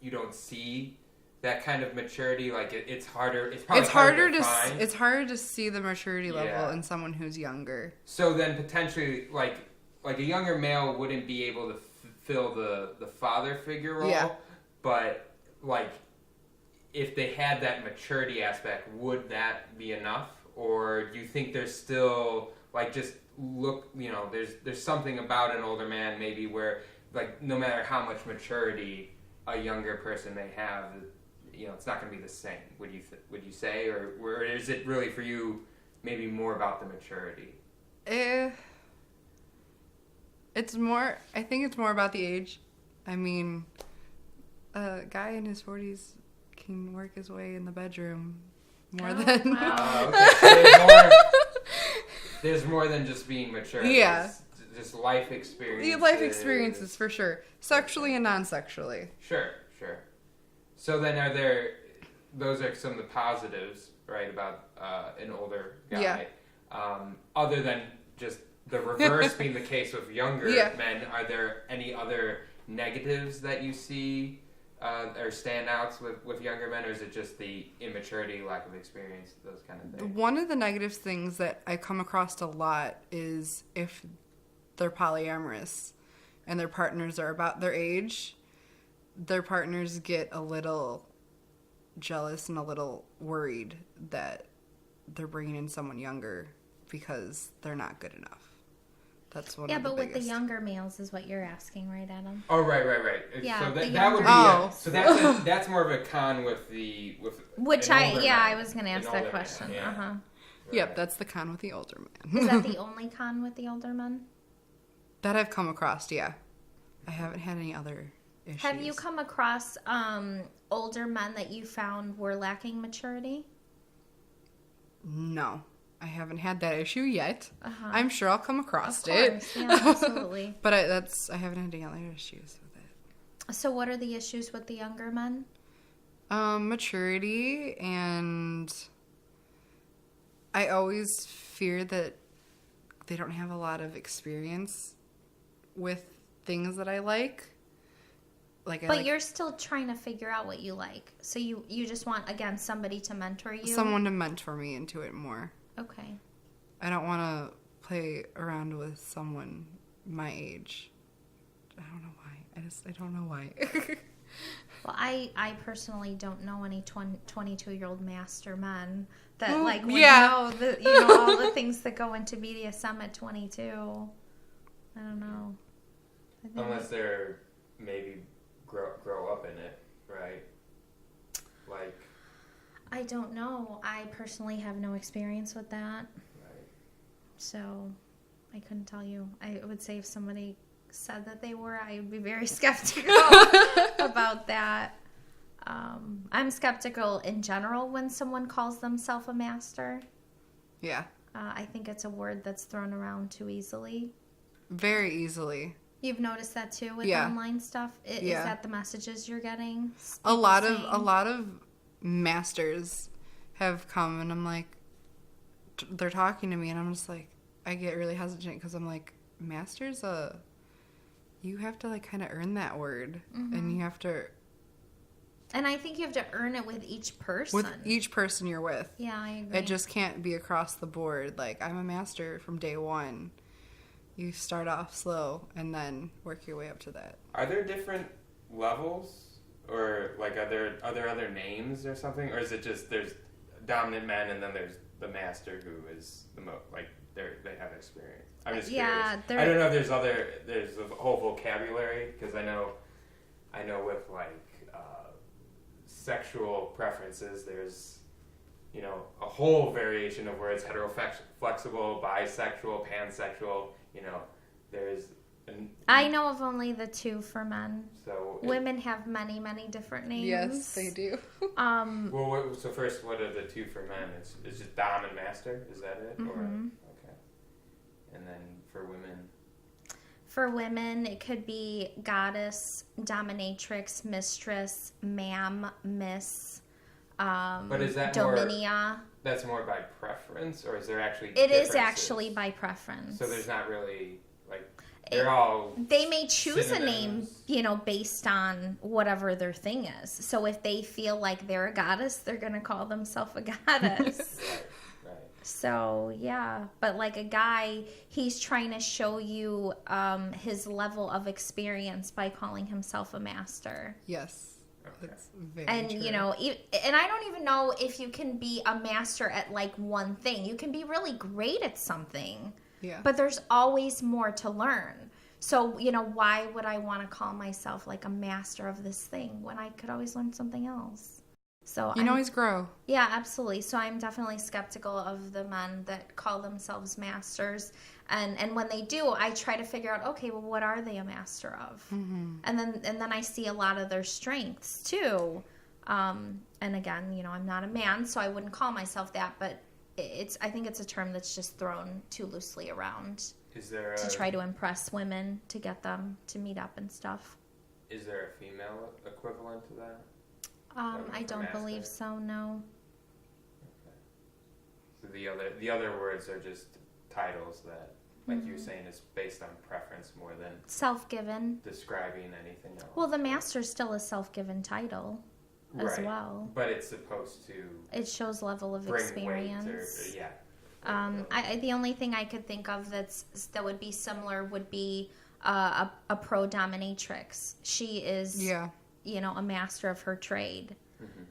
don't see that kind of maturity? Like it's harder. It's probably harder to find. It's harder to see the maturity level in someone who's younger. So then potentially, like a younger male wouldn't be able to fill the father figure role, but like if they had that maturity aspect, would that be enough? Or do you think there's still like just look, there's something about an older man maybe where like no matter how much maturity a younger person may have, it's not going to be the same. Would you say, or is it really for you maybe more about the maturity? I think it's more about the age. I mean, a guy in his 40s can work his way in the bedroom more than... Wow. Okay. So there's more than just being mature. Yeah. Just life experiences. The life experiences, for sure. Sexually and non-sexually. Sure. So then those are some of the positives, right, about an older guy. Yeah. Other than just the reverse being the case with younger men, are there any other negatives that you see or standouts with younger men, or is it just the immaturity, lack of experience, those kind of things? One of the negative things that I come across a lot is if they're polyamorous and their partners are about their age, their partners get a little jealous and a little worried that they're bringing in someone younger because they're not good enough. That's one of the but with the biggest. younger males is what you're asking, right, Adam? Oh, right. Yeah, So the that would be younger so that's more of a con with Which an older man. I was going to ask An that older question. man, yeah. Uh-huh. Yep, that's the con with the older man. Is that the only con with the older men? That I've come across, yeah. I haven't had any other issues. Have you come across older men that you found were lacking maturity? No. I haven't had that issue yet. Uh-huh. I'm sure I'll come across Of course, it. yeah, absolutely. But I haven't had any other issues with it. So what are the issues with the younger men? Maturity, and I always fear that they don't have a lot of experience with things that I like. But you're still trying to figure out what you like. So you just want, again, somebody to mentor you? Someone to mentor me into it more. Okay. I don't want to play around with someone my age. I don't know why. I don't know why. Well, I personally don't know any 22-year-old master men that Well, would yeah. know all the things that go into BDSM at 22. I don't know. I think Unless they're maybe grow up in it, right? Like, I don't know. I personally have no experience with that. right. So I couldn't tell you. I would say if somebody said that they were, I would be very skeptical about that. I'm skeptical in general when someone calls themselves a master. Yeah. I think it's a word that's thrown around too easily. Very easily. You've noticed that too with Yeah. online stuff? Is that the messages you're getting? A lot of masters have come, and I'm like, they're talking to me, and I'm just like, I get really hesitant because I'm like, masters, you have to like kind of earn that word, and you have to. And I think you have to earn it with each person. With each person you're with. Yeah, I agree. It just can't be across the board. Like, I'm a master from day one. You start off slow and then work your way up to that. Are there different levels, or like are there other names or something, or is it just there's dominant men and then there's the master who is the most like they have experience? I'm just curious. I don't know if there's a whole vocabulary, because I know with like sexual preferences there's a whole variation of words: heteroflexible, bisexual, pansexual. There's I know of only the two for men. So women have many different names. Yes, they do. Well, so first, what are the two for men? It's just dom and master. Is that it? Mm-hmm. Or okay. And then for women. For women, it could be goddess, dominatrix, mistress, ma'am, miss. But is that dominia? That's more by preference, or is there actually? It is actually by preference. So there's not really like. They may choose synonyms. a name, based on whatever their thing is. So if they feel like they're a goddess, they're going to call themselves a goddess. Right. So, yeah. But like a guy, he's trying to show you his level of experience by calling himself a master. Yes. Okay. That's very And, true. and I don't even know if you can be a master at like one thing. You can be really great at something. Yeah. But there's always more to learn. So, why would I want to call myself like a master of this thing when I could always learn something else? So you can always grow. Yeah, absolutely. So I'm definitely skeptical of the men that call themselves masters. And when they do, I try to figure out, okay, well, what are they a master of? Mm-hmm. And then I see a lot of their strengths too. And again, I'm not a man, so I wouldn't call myself that, but I think it's a term that's just thrown too loosely around to try to impress women, to get them to meet up and stuff. Is there a female equivalent to that? I don't believe so, no. Okay. So the other words are just titles that, like you were saying, is based on preference more than self-given, describing anything else. Well, the master still a self-given title. As well, but it's supposed to. It shows level of experience. The only thing I could think of that would be similar would be a pro dominatrix. She is, a master of her trade,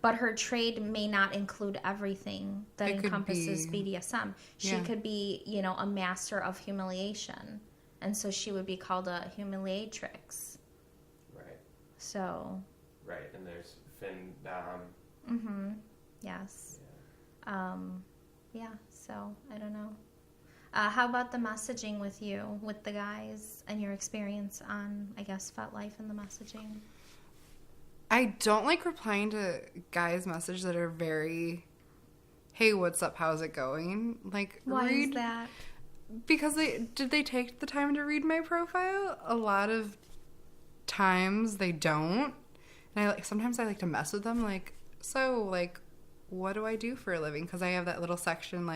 but her trade may not include everything that encompasses BDSM. She could be, a master of humiliation, and so she would be called a humiliatrix. Right. So. Right, and there's Fin Dom. Mm-hmm. Yes. Yeah. So I don't know. How about the messaging with the guys, and your experience on, I guess, FetLife and the messaging? I don't like replying to guys' messages that are very, "Hey, what's up? How's it going?" Like, why is that? Because did they take the time to read my profile? A lot of times they don't. And sometimes I like to mess with them, what do I do for a living? Because I have that little section,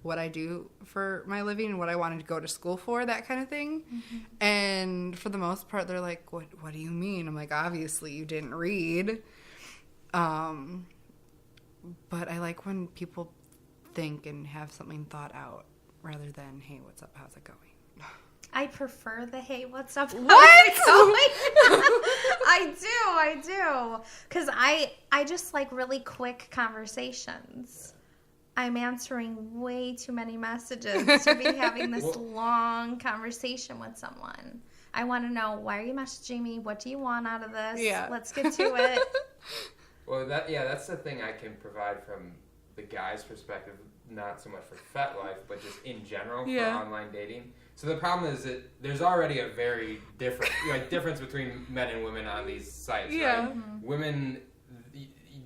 what I do for my living and what I wanted to go to school for, that kind of thing. Mm-hmm. And for the most part, they're like, what do you mean? I'm like, obviously you didn't read. But I like when people think and have something thought out rather than, hey, what's up? How's it going? I prefer the hey, what's up? What? I do. Because I just like really quick conversations. I'm answering way too many messages to be having this long conversation with someone. I want to know, why are you messaging me? What do you want out of this? Yeah. Let's get to it. Well, that's the thing I can provide from the guy's perspective, not so much for FetLife, but just in general for online dating. So the problem is that there's already a very different difference between men and women on these sites. Yeah. Right? Mm-hmm. Women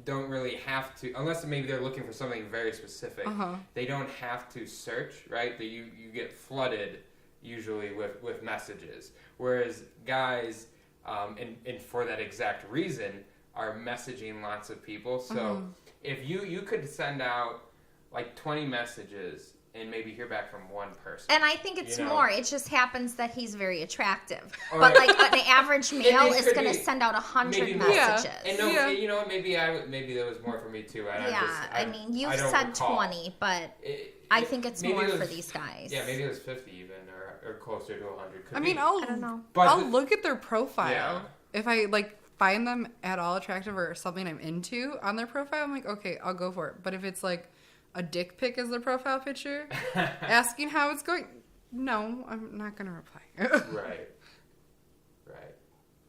don't really have to, unless maybe they're looking for something very specific. Uh-huh. They don't have to search, right? You get flooded usually with messages, whereas guys, and for that exact reason, are messaging lots of people. So if you could send out 20 messages and maybe hear back from one person. And I think it's more. It just happens that he's very attractive. But an average male is going to send out 100 messages. And maybe that was more for me too. You said 20, but I think it's more for these guys. Yeah, maybe it was 50 even, or closer to 100. I don't know. But I'll look at their profile. Yeah. If I find them at all attractive or something I'm into on their profile, I'm like, okay, I'll go for it. But if it's like a dick pic as their profile picture, asking how it's going, no, I'm not going to reply. Right.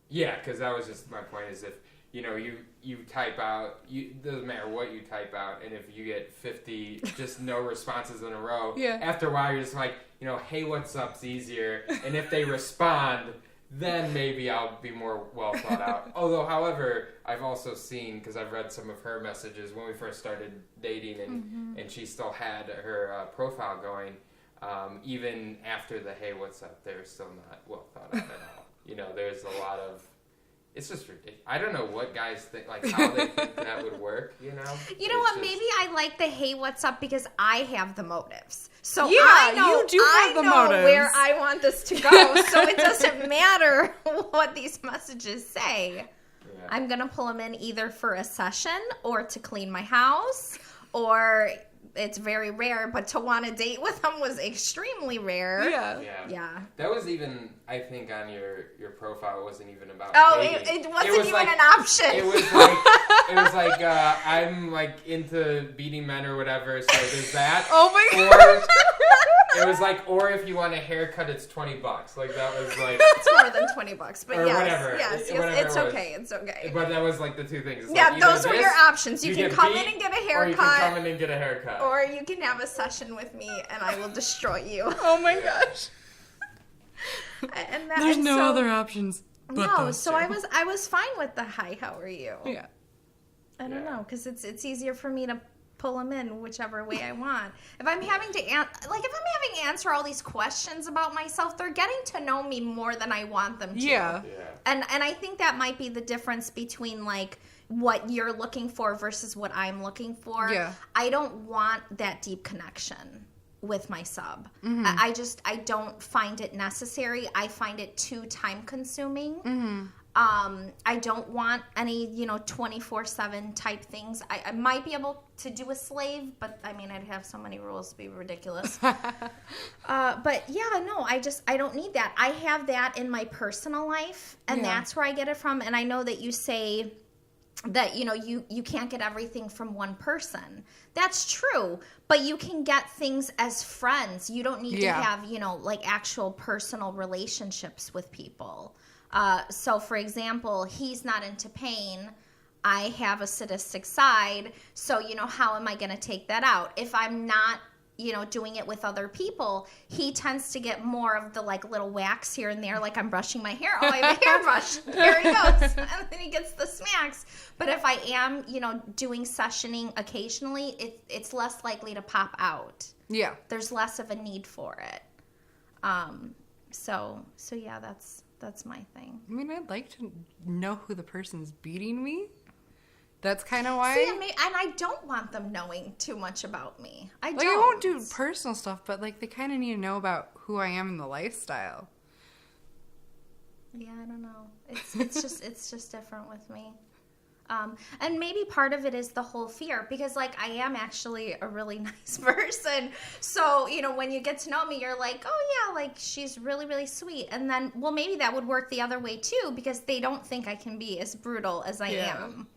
Yeah, because that was just my point is if, you type out, doesn't matter what you type out, and if you get 50 just no responses in a row, after a while you're just like, hey, what's up's easier, and if they respond, then maybe I'll be more well thought out. Although, however, I've also seen, because I've read some of her messages when we first started dating, and she still had her profile going, even after the hey, what's up, they're still not well thought out at all. There's a lot of, it's just ridiculous. I don't know what guys think, like how they think that would work, You know what? Just... Maybe I like the hey, what's up because I have the motives. So yeah, I know, you do have the motives. Where I want this to go. So it doesn't matter what these messages say. Yeah. I'm going to pull them in either for a session or to clean my house, or it's very rare, but to want to date with them was extremely rare. Yeah. That was even, I think, on your profile. It wasn't even about dating. It wasn't even like, an option. It was like I'm like into beating men or whatever. So there's that. Oh my god. It was like, or if you want a haircut, it's $20. Like that was like. It's more than $20, but yes, whatever. Yes, it's okay. It's okay. But that was like the two things. Like those were your options. You can come in and get a haircut, or you can come in and get a haircut, or you can have a session with me and I will destroy you. Oh my gosh. There's no other options. But no, so I was fine with the hi, how are you? Yeah. I don't know, because it's easier for me to pull them in whichever way I want. If I'm having to answer all these questions about myself, they're getting to know me more than I want them to. Yeah. And I think that might be the difference between like what you're looking for versus what I'm looking for. Yeah. I don't want that deep connection with my sub. Mm-hmm. I don't find it necessary. I find it too time consuming. Mm-hmm. I don't want any, 24/7 type things. I might be able to do a slave, but I mean, I'd have so many rules to be ridiculous. But yeah, no, I don't need that. I have that in my personal life, and that's where I get it from. And I know that you say that, you can't get everything from one person. That's true, but you can get things as friends. You don't need to have, like actual personal relationships with people. So, for example, he's not into pain. I have a sadistic side. So, how am I going to take that out? If I'm not, doing it with other people, he tends to get more of the like little whacks here and there. Like I'm brushing my hair. Oh, I have a hairbrush. There he goes. And then he gets the smacks. But if I am, doing sessioning occasionally, it's less likely to pop out. Yeah. There's less of a need for it. So yeah, that's my thing. I mean, I'd like to know who the person's beating me. That's kind of why. See, and I don't want them knowing too much about me. I won't do personal stuff, but like they kind of need to know about who I am in the lifestyle. Yeah, I don't know. It's just different with me. And maybe part of it is the whole fear, because like I am actually a really nice person. So, when you get to know me, you're like, oh yeah, like she's really, really sweet. And then, well, maybe that would work the other way too, because they don't think I can be as brutal as I am.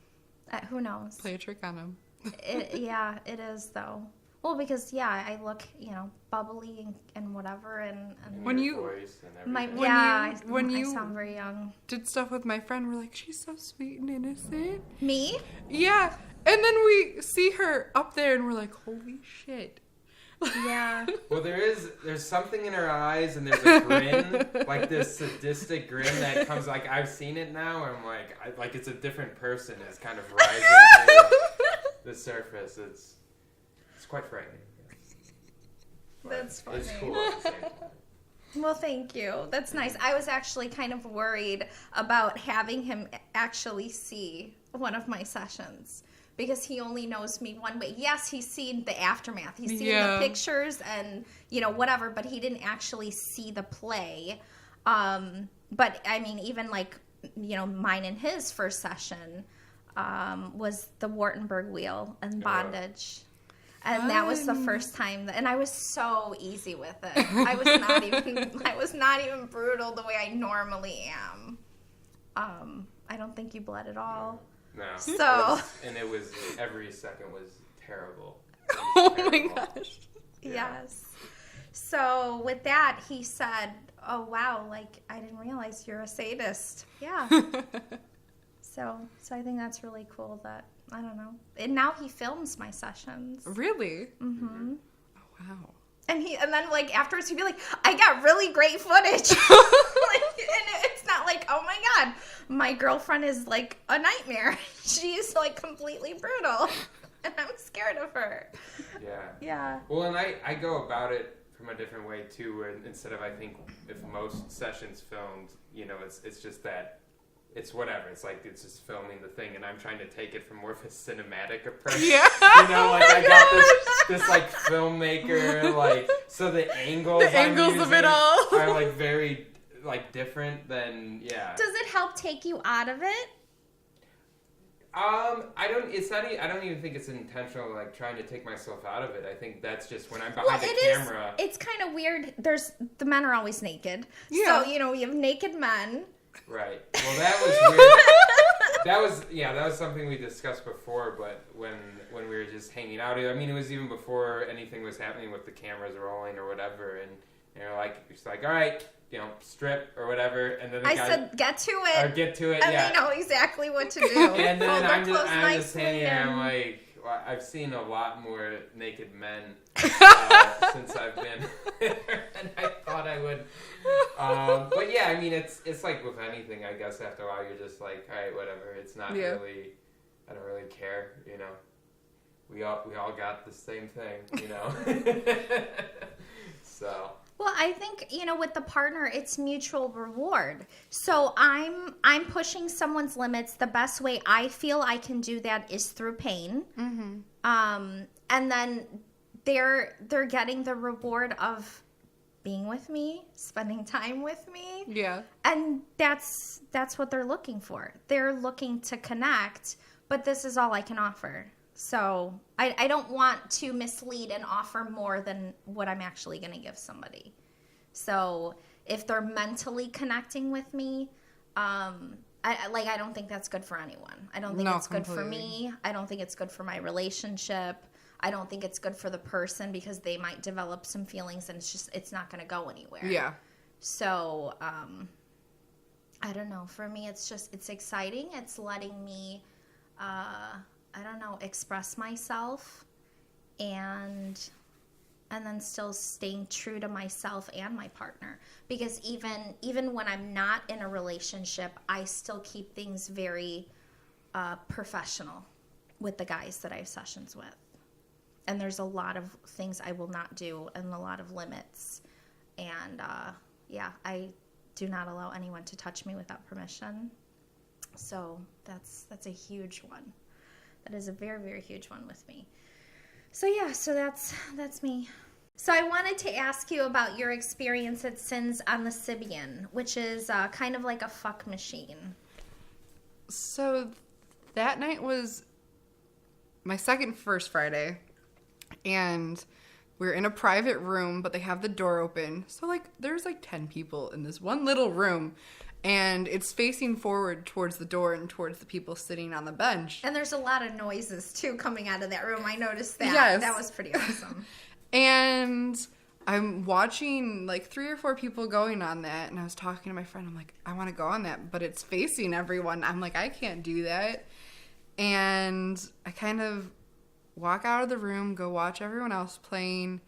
Who knows? Play a trick on them. It is though. Well, because I look, bubbly and whatever, and when you voice and everything. I sound very young. Did stuff with my friend, we're like, she's so sweet and innocent. Me? Yeah, and then we see her up there, and we're like, holy shit. Yeah. Well, there's something in her eyes, and there's a grin, like this sadistic grin that comes. Like I've seen it now, and I'm like it's a different person. It's kind of rising to the surface. It's quite frightening. That's funny. It's cool at the same time. Well, thank you. That's nice. I was actually kind of worried about having him actually see one of my sessions, because he only knows me one way. Yes, he's seen the aftermath. He's seen the pictures and, whatever, but he didn't actually see the play. But, I mean, even like, mine and his first session was the Wartenberg wheel and bondage. And that was the first time and I was so easy with it. I was not even brutal the way I normally am. I don't think you bled at all. No. So. It was every second was terrible. Oh my gosh. Yeah. Yes. So with that, he said, "Oh wow, like I didn't realize you're a sadist." Yeah. So I think that's really cool that, I don't know. And now he films my sessions. Really? Mm-hmm. Oh, wow. And then like afterwards he'd be like, "I got really great footage." And it's not like, "Oh my God, my girlfriend is like a nightmare. She's like completely brutal." And I'm scared of her. Yeah. Yeah. Well, and I go about it from a different way too, where instead of, I think, if most sessions filmed, it's just that it's whatever. It's like it's just filming the thing, and I'm trying to take it from more of a cinematic approach. Yeah. Like I got this like filmmaker, like, so the angles of it all are like very like different than Does it help take you out of it? I don't even think it's intentional, like trying to take myself out of it. I think that's just when I'm behind the camera. It's kind of weird. The men are always naked. Yeah. So, we have naked men. Right. Well, that was weird. That was something we discussed before, but when we were just hanging out, I mean, it was even before anything was happening with the cameras rolling or whatever, and it's like, all right, strip or whatever, and then the guy said, get to it. Or get to it, and yeah. they know exactly what to do. And then I'm just nicely hanging there, and- I'm like, well, I've seen a lot more naked men since I've been there, and I thought I would. But yeah, I mean, it's like with anything, I guess after a while you're just like, all right, whatever. It's not really, I don't really care, We all got the same thing, So. Well, I think, with the partner, it's mutual reward. So I'm pushing someone's limits. The best way I feel I can do that is through pain. Mm-hmm. And then they're getting the reward of being with me, spending time with me. Yeah. And that's what they're looking for. They're looking to connect, but this is all I can offer. So I don't want to mislead and offer more than what I'm actually going to give somebody. So if they're mentally connecting with me, I don't think that's good for anyone. I don't think it's good for me. I don't think it's good for my relationship. I don't think it's good for the person because they might develop some feelings and it's not going to go anywhere. Yeah. So I don't know. For me, it's exciting. It's letting me express myself and then still staying true to myself and my partner. Because even when I'm not in a relationship, I still keep things very professional with the guys that I have sessions with. And there's a lot of things I will not do and a lot of limits. And I do not allow anyone to touch me without permission. So that's a huge one. That is a very, very huge one with me. So that's me. So I wanted to ask you about your experience at Sins on the Sibian, which is kind of like a fuck machine. So that night was my first Friday, and we're in a private room, but they have the door open. So there's 10 people in this one little room. And it's facing forward towards the door and towards the people sitting on the bench. And there's a lot of noises, too, coming out of that room. I noticed that. Yes. That was pretty awesome. And I'm watching 3 or 4 people going on that. And I was talking to my friend. I'm like, I want to go on that. But it's facing everyone. I'm like, I can't do that. And I kind of walk out of the room, go watch everyone else playing.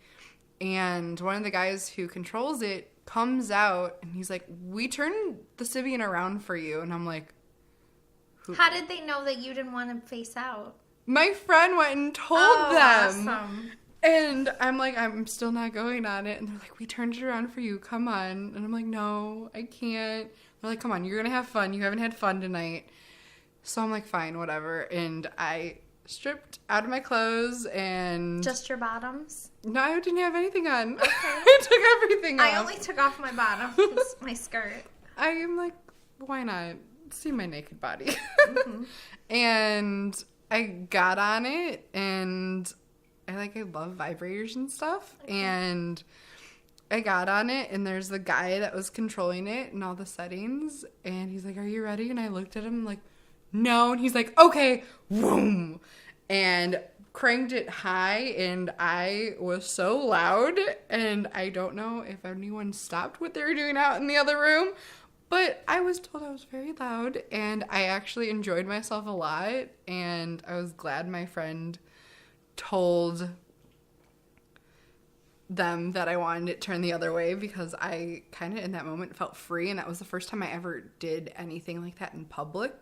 And one of the guys who controls it comes out and he's like, we turned the Sibian around for you. And I'm like, who? How did they know that you didn't want to face out? My friend went and told them. Awesome. And I'm like, I'm still not going on it. And they're like, we turned it around for you. Come on. And I'm like, no, I can't. They're like, come on, you're going to have fun. You haven't had fun tonight. So I'm like, fine, whatever. And I stripped out of my clothes and... Just your bottoms? No, I didn't have anything on. Okay. I took everything off. I only took off my bottoms, my skirt. I am like, why not? See my naked body. Mm-hmm. And I got on it, and I love vibrators and stuff. Okay. And I got on it, and there's the guy that was controlling it and all the settings, and he's like, "Are you ready?" And I looked at him like, "No," and he's like, "Okay," boom, and cranked it high, and I was so loud, and I don't know if anyone stopped what they were doing out in the other room, but I was told I was very loud, and I actually enjoyed myself a lot, and I was glad my friend told them that I wanted it turned the other way, because I kind of in that moment felt free, and that was the first time I ever did anything like that in public,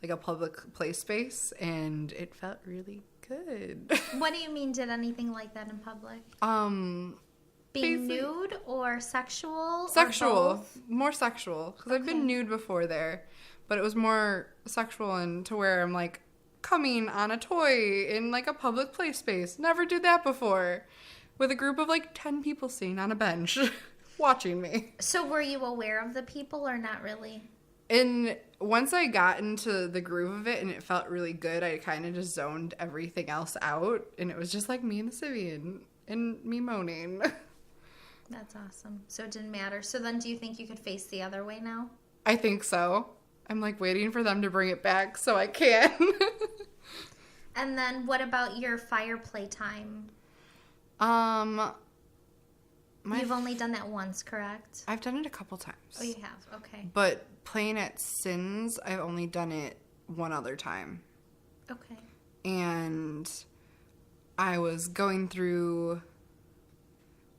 like a public play space, and it felt really good. What do you mean did anything like that in public? Being Basic- nude or sexual? Sexual. Or both? More sexual, because I've Okay. been nude before there, but it was more sexual, and to where I'm like coming on a toy in like a public play space. Never did that before, with a group of like 10 people sitting on a bench watching me. So were you aware of the people or not really? And once I got into the groove of it and it felt really good, I kind of just zoned everything else out, and it was just like me and the Sivian and me moaning. That's awesome. So it didn't matter. So then do you think you could face the other way now? I think so. I'm like waiting for them to bring it back so I can. And then what about your fire play time? You've only done that once, correct? I've done it a couple times. Oh, you have. Okay. But playing at Sins, I've only done it one other time. Okay. And I was going through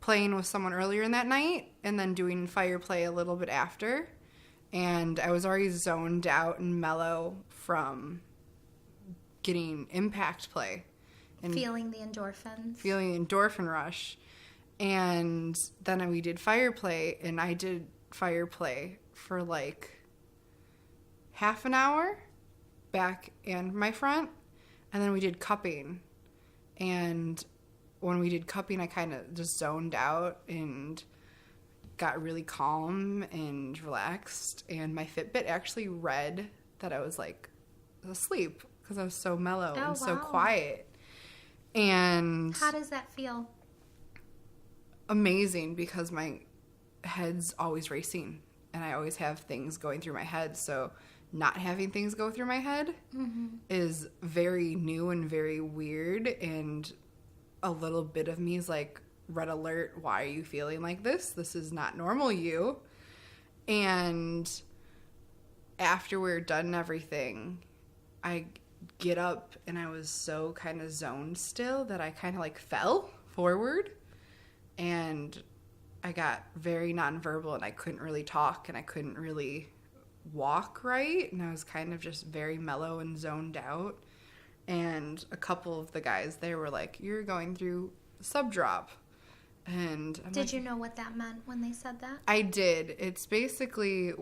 playing with someone earlier in that night and then doing fire play a little bit after. And I was already zoned out and mellow from getting impact play. And Feeling the endorphins. feeling endorphin rush. And then we did fire play, and I did fire play for like half an hour, back and my front, and then we did cupping. And when we did cupping, I kind of just zoned out and got really calm and relaxed, and my Fitbit actually read that I was like asleep because I was so mellow Oh, and so wow. quiet. And How does that feel? amazing, because my head's always racing and I always have things going through my head, so not having things go through my head is very new and very weird, and a little bit of me is like, red alert, why are you feeling like this is not normal, you. And after we're done and everything, I get up and I was so kind of zoned still that I kind of like fell forward, and I got very nonverbal, and I couldn't really talk, and I couldn't really walk right, and I was kind of just very mellow and zoned out. And a couple of the guys there were like, "You're going through sub drop," and I'm Did like, you know what that meant when they said that? I did. It's basically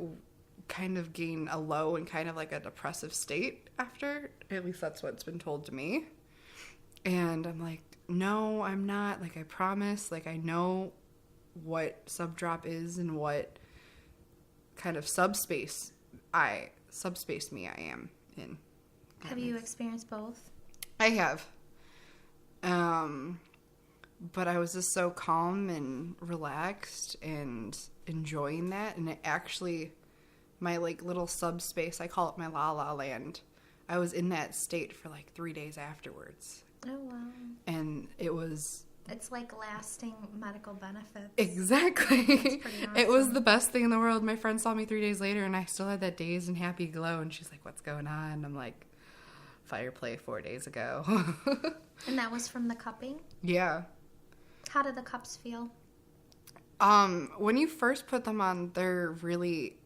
kind of getting a low and kind of like a depressive state after. At least that's what's been told to me. And I'm like, no, I'm not. Like, I promise. Like, I know what sub-drop is and what kind of subspace me I am in. Have you experienced both? I have. But I was just so calm and relaxed and enjoying that. And it actually, my like little subspace, I call it my la la land. I was in that state for like 3 days afterwards. Oh, wow. And it was It's like lasting medical benefits. exactly, pretty it was awesome. the best thing in the world. My friend saw me 3 days later and I still had that dazed and happy glow. And she's like, "What's going on?" And I'm like, "Fire play 4 days ago." And that was from the cupping? Yeah. How did the cups feel? When you first put them on, they're really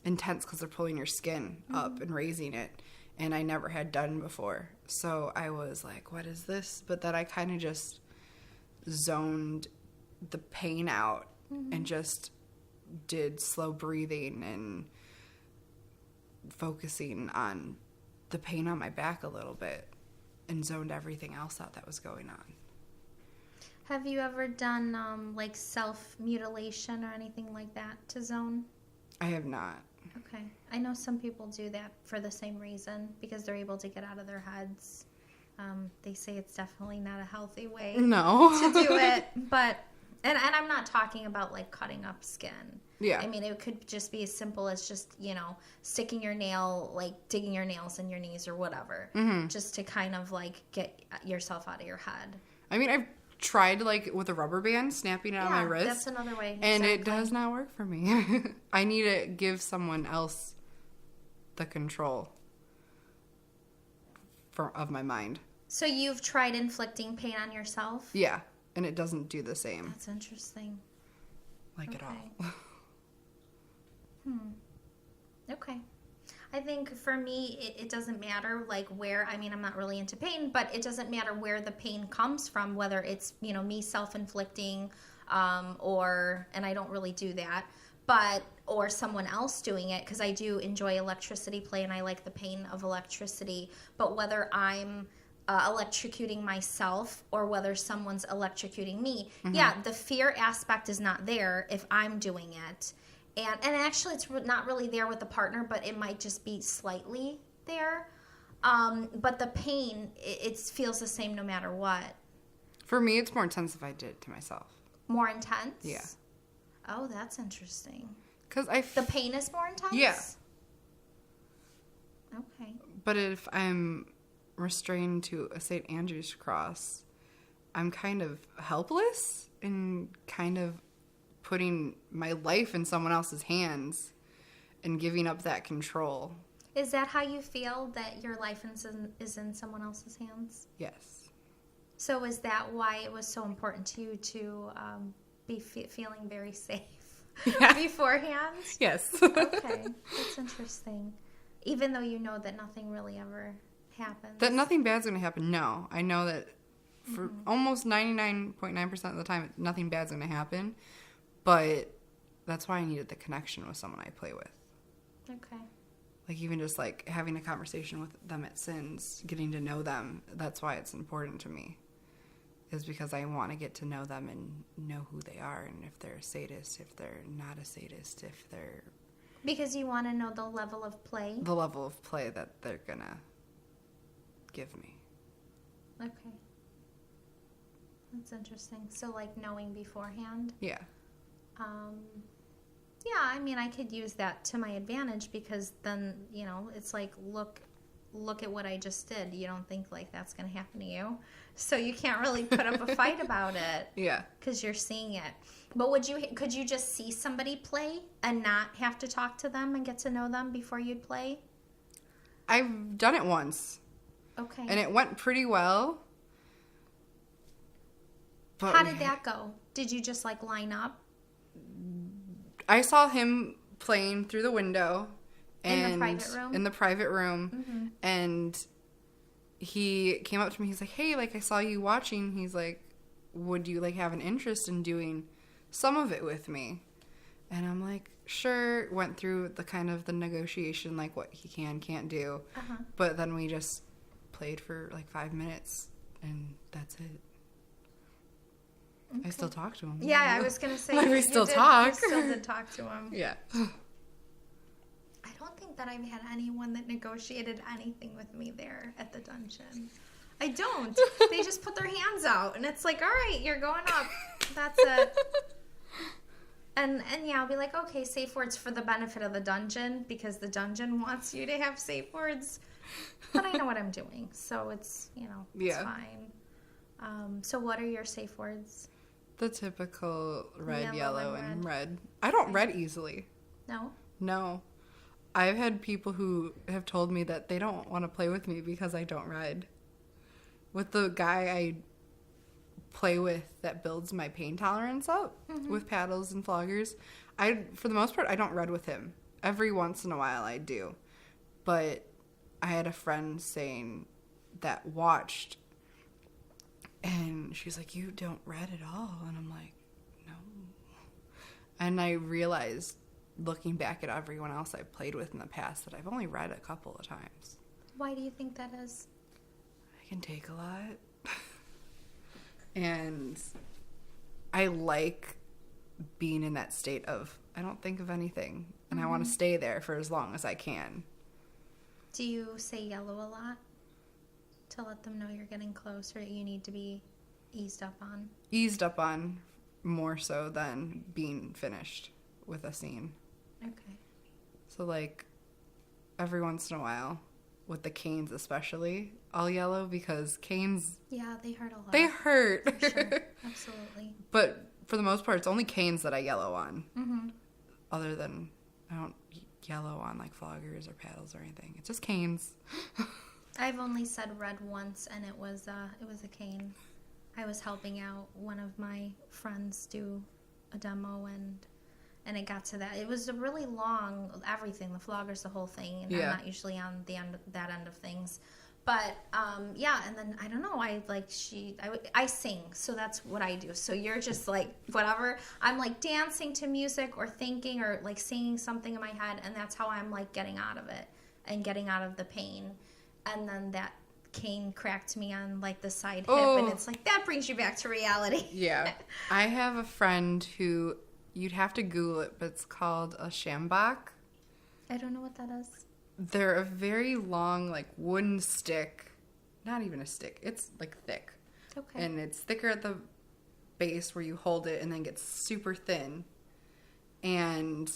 intense because they're pulling your skin up and raising it, and I never had done before, so I was like, what is this? But then I kind of just zoned the pain out and just did slow breathing and focusing on the pain on my back a little bit, and zoned everything else out that was going on. Have you ever done like self-mutilation or anything like that to zone? I have not. Okay. I know some people do that for the same reason, because they're able to get out of their heads. They say it's definitely not a healthy way No. to do it. But, and I'm not talking about like cutting up skin. Yeah. I mean, it could just be as simple as just, sticking your nail, like digging your nails in your knees or whatever. Mm-hmm. Just to kind of like get yourself out of your head. I mean, I've tried like with a rubber band, snapping it on my wrist. That's another way. And it does not work for me. I need to give someone else the control of my mind. So you've tried inflicting pain on yourself? Yeah. And it doesn't do the same. That's interesting. At all. Okay. I think for me, it doesn't matter like where, I mean, I'm not really into pain, but it doesn't matter where the pain comes from, whether it's, me self-inflicting, and I don't really do that, or someone else doing it, because I do enjoy electricity play and I like the pain of electricity, but whether I'm electrocuting myself or whether someone's electrocuting me, the fear aspect is not there if I'm doing it. And actually, it's not really there with the partner, but it might just be slightly there. But the pain, it feels the same no matter what. For me, it's more intense if I did it to myself. More intense? Yeah. Oh, that's interesting. Because the pain is more intense? Yeah. Okay. But if I'm restrained to a St. Andrew's cross, I'm kind of helpless and kind of putting my life in someone else's hands and giving up that control. Is that how you feel, that your life is in someone else's hands? Yes. So is that why it was so important to you to be feeling very safe beforehand? Yes. Okay, that's interesting. Even though you know that nothing really ever happens. That nothing bad's going to happen, no. I know that for almost 99.9% of the time, nothing bad's going to happen. But that's why I needed the connection with someone I play with. Okay. Like even just like having a conversation with them at Sins, getting to know them, that's why it's important to me. Is because I want to get to know them and know who they are and if they're a sadist, if they're not a sadist, if they're... Because you want to know the level of play? The level of play that they're going to give me. Okay. That's interesting. So like knowing beforehand? Yeah. Yeah, I mean, I could use that to my advantage because then, it's like, look at what I just did. You don't think like that's going to happen to you. So you can't really put up a fight about it. Yeah. Because you're seeing it. But could you just see somebody play and not have to talk to them and get to know them before you'd play? I've done it once. Okay. And it went pretty well. But how did that go? Did you just like line up? I saw him playing through the window. In the private room? In the private room. And he came up to me. He's like, hey, like I saw you watching. He's like, would you like have an interest in doing some of it with me? And I'm like, sure. Went through the kind of the negotiation, like what he can't do. But then we just played for like 5 minutes and that's it. Okay. I still talk to him. Yeah, I was going to say. We still talk. You still did talk to him. Yeah. I don't think that I've had anyone that negotiated anything with me there at the dungeon. I don't. They just put their hands out, and it's like, all right, you're going up. That's it. And yeah, I'll be like, okay, safe words for the benefit of the dungeon, because the dungeon wants you to have safe words. But I know what I'm doing, so it's, it's fine. So what are your safe words? The typical red, yellow, and red. I don't red easily. No? No. I've had people who have told me that they don't want to play with me because I don't red. With the guy I play with that builds my pain tolerance up with paddles and floggers, for the most part, I don't red with him. Every once in a while I do. But I had a friend saying that watched, and she's like, you don't red at all. And I'm like, no. And I realized, looking back at everyone else I've played with in the past, that I've only read a couple of times. Why do you think that is? I can take a lot. And I like being in that state of, I don't think of anything. And I want to stay there for as long as I can. Do you say yellow a lot? To let them know you're getting close or you need to be eased up on. Eased up on more so than being finished with a scene. Okay. So, like, every once in a while, with the canes especially, I'll yellow because canes, Yeah, they hurt a lot. they hurt. For sure. Absolutely. But for the most part, it's only canes that I yellow on. Mm-hmm. Other than, I don't yellow on, like, floggers or paddles or anything. It's just canes. I've only said red once, and it was a cane. I was helping out one of my friends do a demo, and it got to that. It was a really long everything, the floggers, the whole thing. And Yeah. I'm not usually on that end of things, but yeah. And then I don't know. I sing, so that's what I do. So you're just like whatever. I'm like dancing to music or thinking or like singing something in my head, and that's how I'm like getting out of it and getting out of the pain. And then that cane cracked me on like the side hip, and it's like that brings you back to reality. Yeah. I have a friend who, you'd have to Google it, but it's called a sjambak. I don't know what that is. They're a very long, like, wooden stick. Not even a stick. It's, like, thick. Okay. And it's thicker at the base where you hold it and then gets super thin. And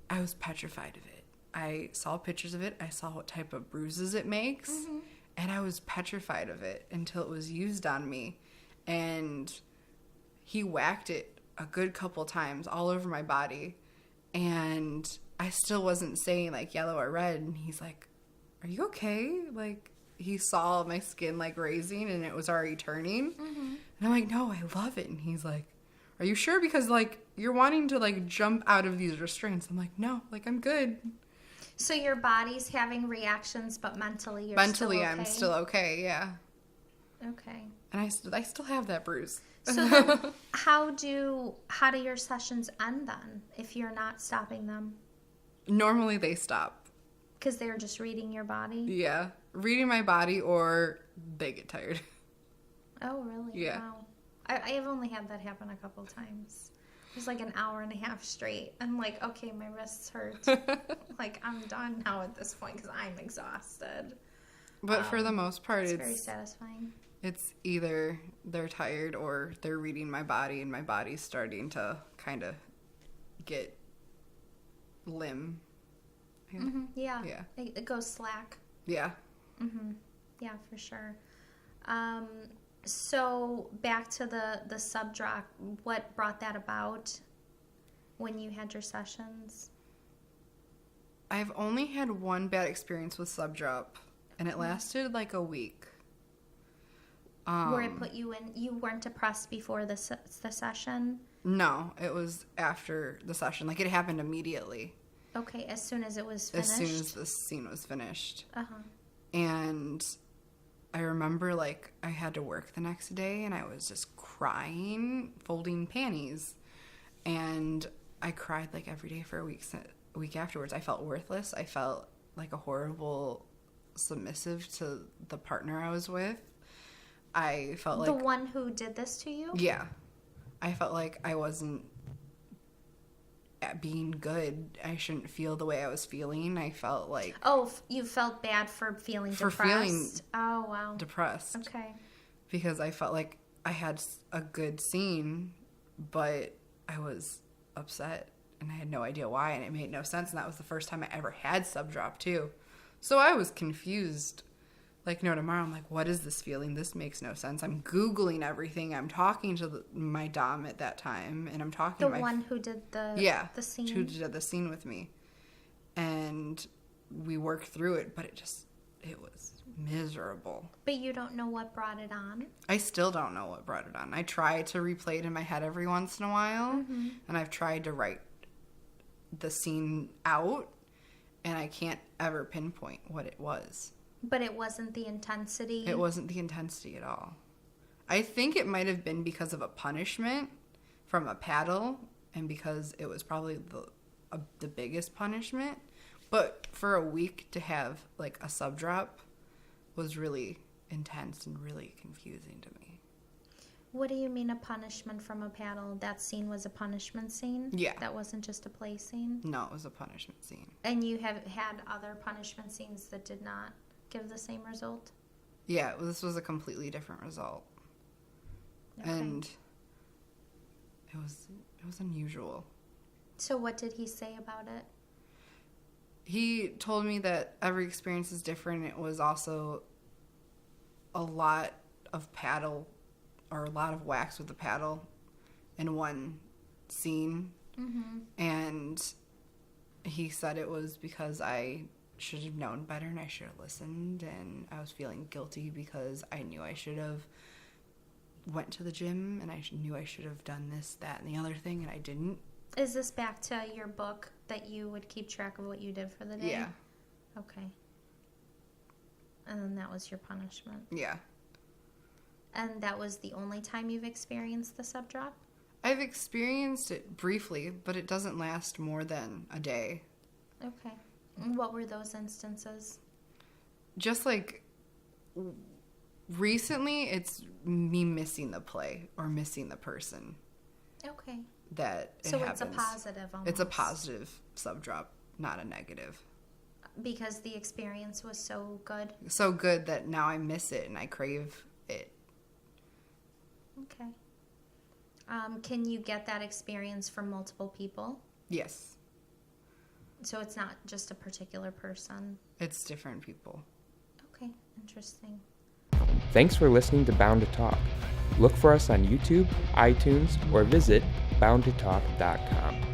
I was petrified of it. I saw pictures of it. I saw what type of bruises it makes. Mm-hmm. And I was petrified of it until it was used on me. And he whacked it a good couple times all over my body. And I still wasn't saying, like, yellow or red. And he's like, are you okay? Like, he saw my skin, like, raising and it was already turning. Mm-hmm. And I'm like, no, I love it. And he's like, are you sure? Because, like, you're wanting to, like, jump out of these restraints. I'm like, no, like, I'm good. So your body's having reactions, but mentally you're Mentally, still okay? I'm still okay, yeah. Okay. And I still have that bruise. So then how do your sessions end then if you're not stopping them? Normally they stop. Because they're just reading your body? Yeah. Reading my body or they get tired. Oh, really? Yeah. Wow. I have only had that happen a couple times. It was like an hour and a half straight. I'm like, okay, my wrists hurt. Like, I'm done now at this point because I'm exhausted. But for the most part, it's very satisfying. It's either they're tired or they're reading my body and my body's starting to kind of get limb. Yeah. Mm-hmm. Yeah. Yeah. It goes slack. Yeah. Mm-hmm. Yeah, for sure. So back to the sub drop, what brought that about when you had your sessions? I've only had one bad experience with sub drop, and it lasted like a week. Where it put you in, you weren't depressed before the session? No, it was after the session. Like, it happened immediately. Okay, as soon as it was finished? As soon as the scene was finished. Uh-huh. And I remember, like, I had to work the next day, and I was just crying, folding panties. And I cried, like, every day for a week afterwards. I felt worthless. I felt like a horrible submissive to the partner I was with. I felt like... The one who did this to you? Yeah. I felt like I wasn't being good. I shouldn't feel the way I was feeling. I felt like... Oh, you felt bad for feeling depressed? Oh, wow. Depressed. Okay. Because I felt like I had a good scene, but I was upset, and I had no idea why, and it made no sense, and that was the first time I ever had sub drop, too. So I was confused. Like, no tomorrow, I'm like, what is this feeling? This makes no sense. I'm Googling everything. I'm talking to my dom at that time, and I'm talking to my... The one who did the scene? Who did the scene with me. And we worked through it, but it was miserable. But you don't know what brought it on? I still don't know what brought it on. I try to replay it in my head every once in a while, and I've tried to write the scene out, and I can't ever pinpoint what it was. But it wasn't the intensity? It wasn't the intensity at all. I think it might have been because of a punishment from a paddle, and because it was probably the biggest punishment. But for a week to have, like, a sub drop was really intense and really confusing to me. What do you mean a punishment from a paddle? That scene was a punishment scene? Yeah. That wasn't just a play scene? No, it was a punishment scene. And you have had other punishment scenes that did not give the same result? Yeah, this was a completely different result. Okay. And it was unusual. So what did he say about it? He told me that every experience is different. It was also a lot of paddle, or a lot of wax with the paddle in one scene. Mm-hmm. And he said it was because I should have known better and I should have listened, and I was feeling guilty because I knew I should have went to the gym, and I knew I should have done this, that, and the other thing, and I didn't. Is this back to your book that you would keep track of what you did for the day? Yeah. Okay. And then that was your punishment. Yeah. And that was the only time you've experienced the sub drop? I've experienced it briefly, but it doesn't last more than a day. Okay. And what were those instances? Just like recently, it's me missing the play or missing the person Okay. that it So happens. it's a positive almost. It's a positive sub drop, not a negative. Because the experience was so good? So good that now I miss it and I crave it. Okay. Can you get that experience from multiple people? Yes, So it's not just a particular person? it's different people. Okay, interesting. Thanks for listening to Bound to Talk. Look for us on YouTube, iTunes, or visit boundtotalk.com.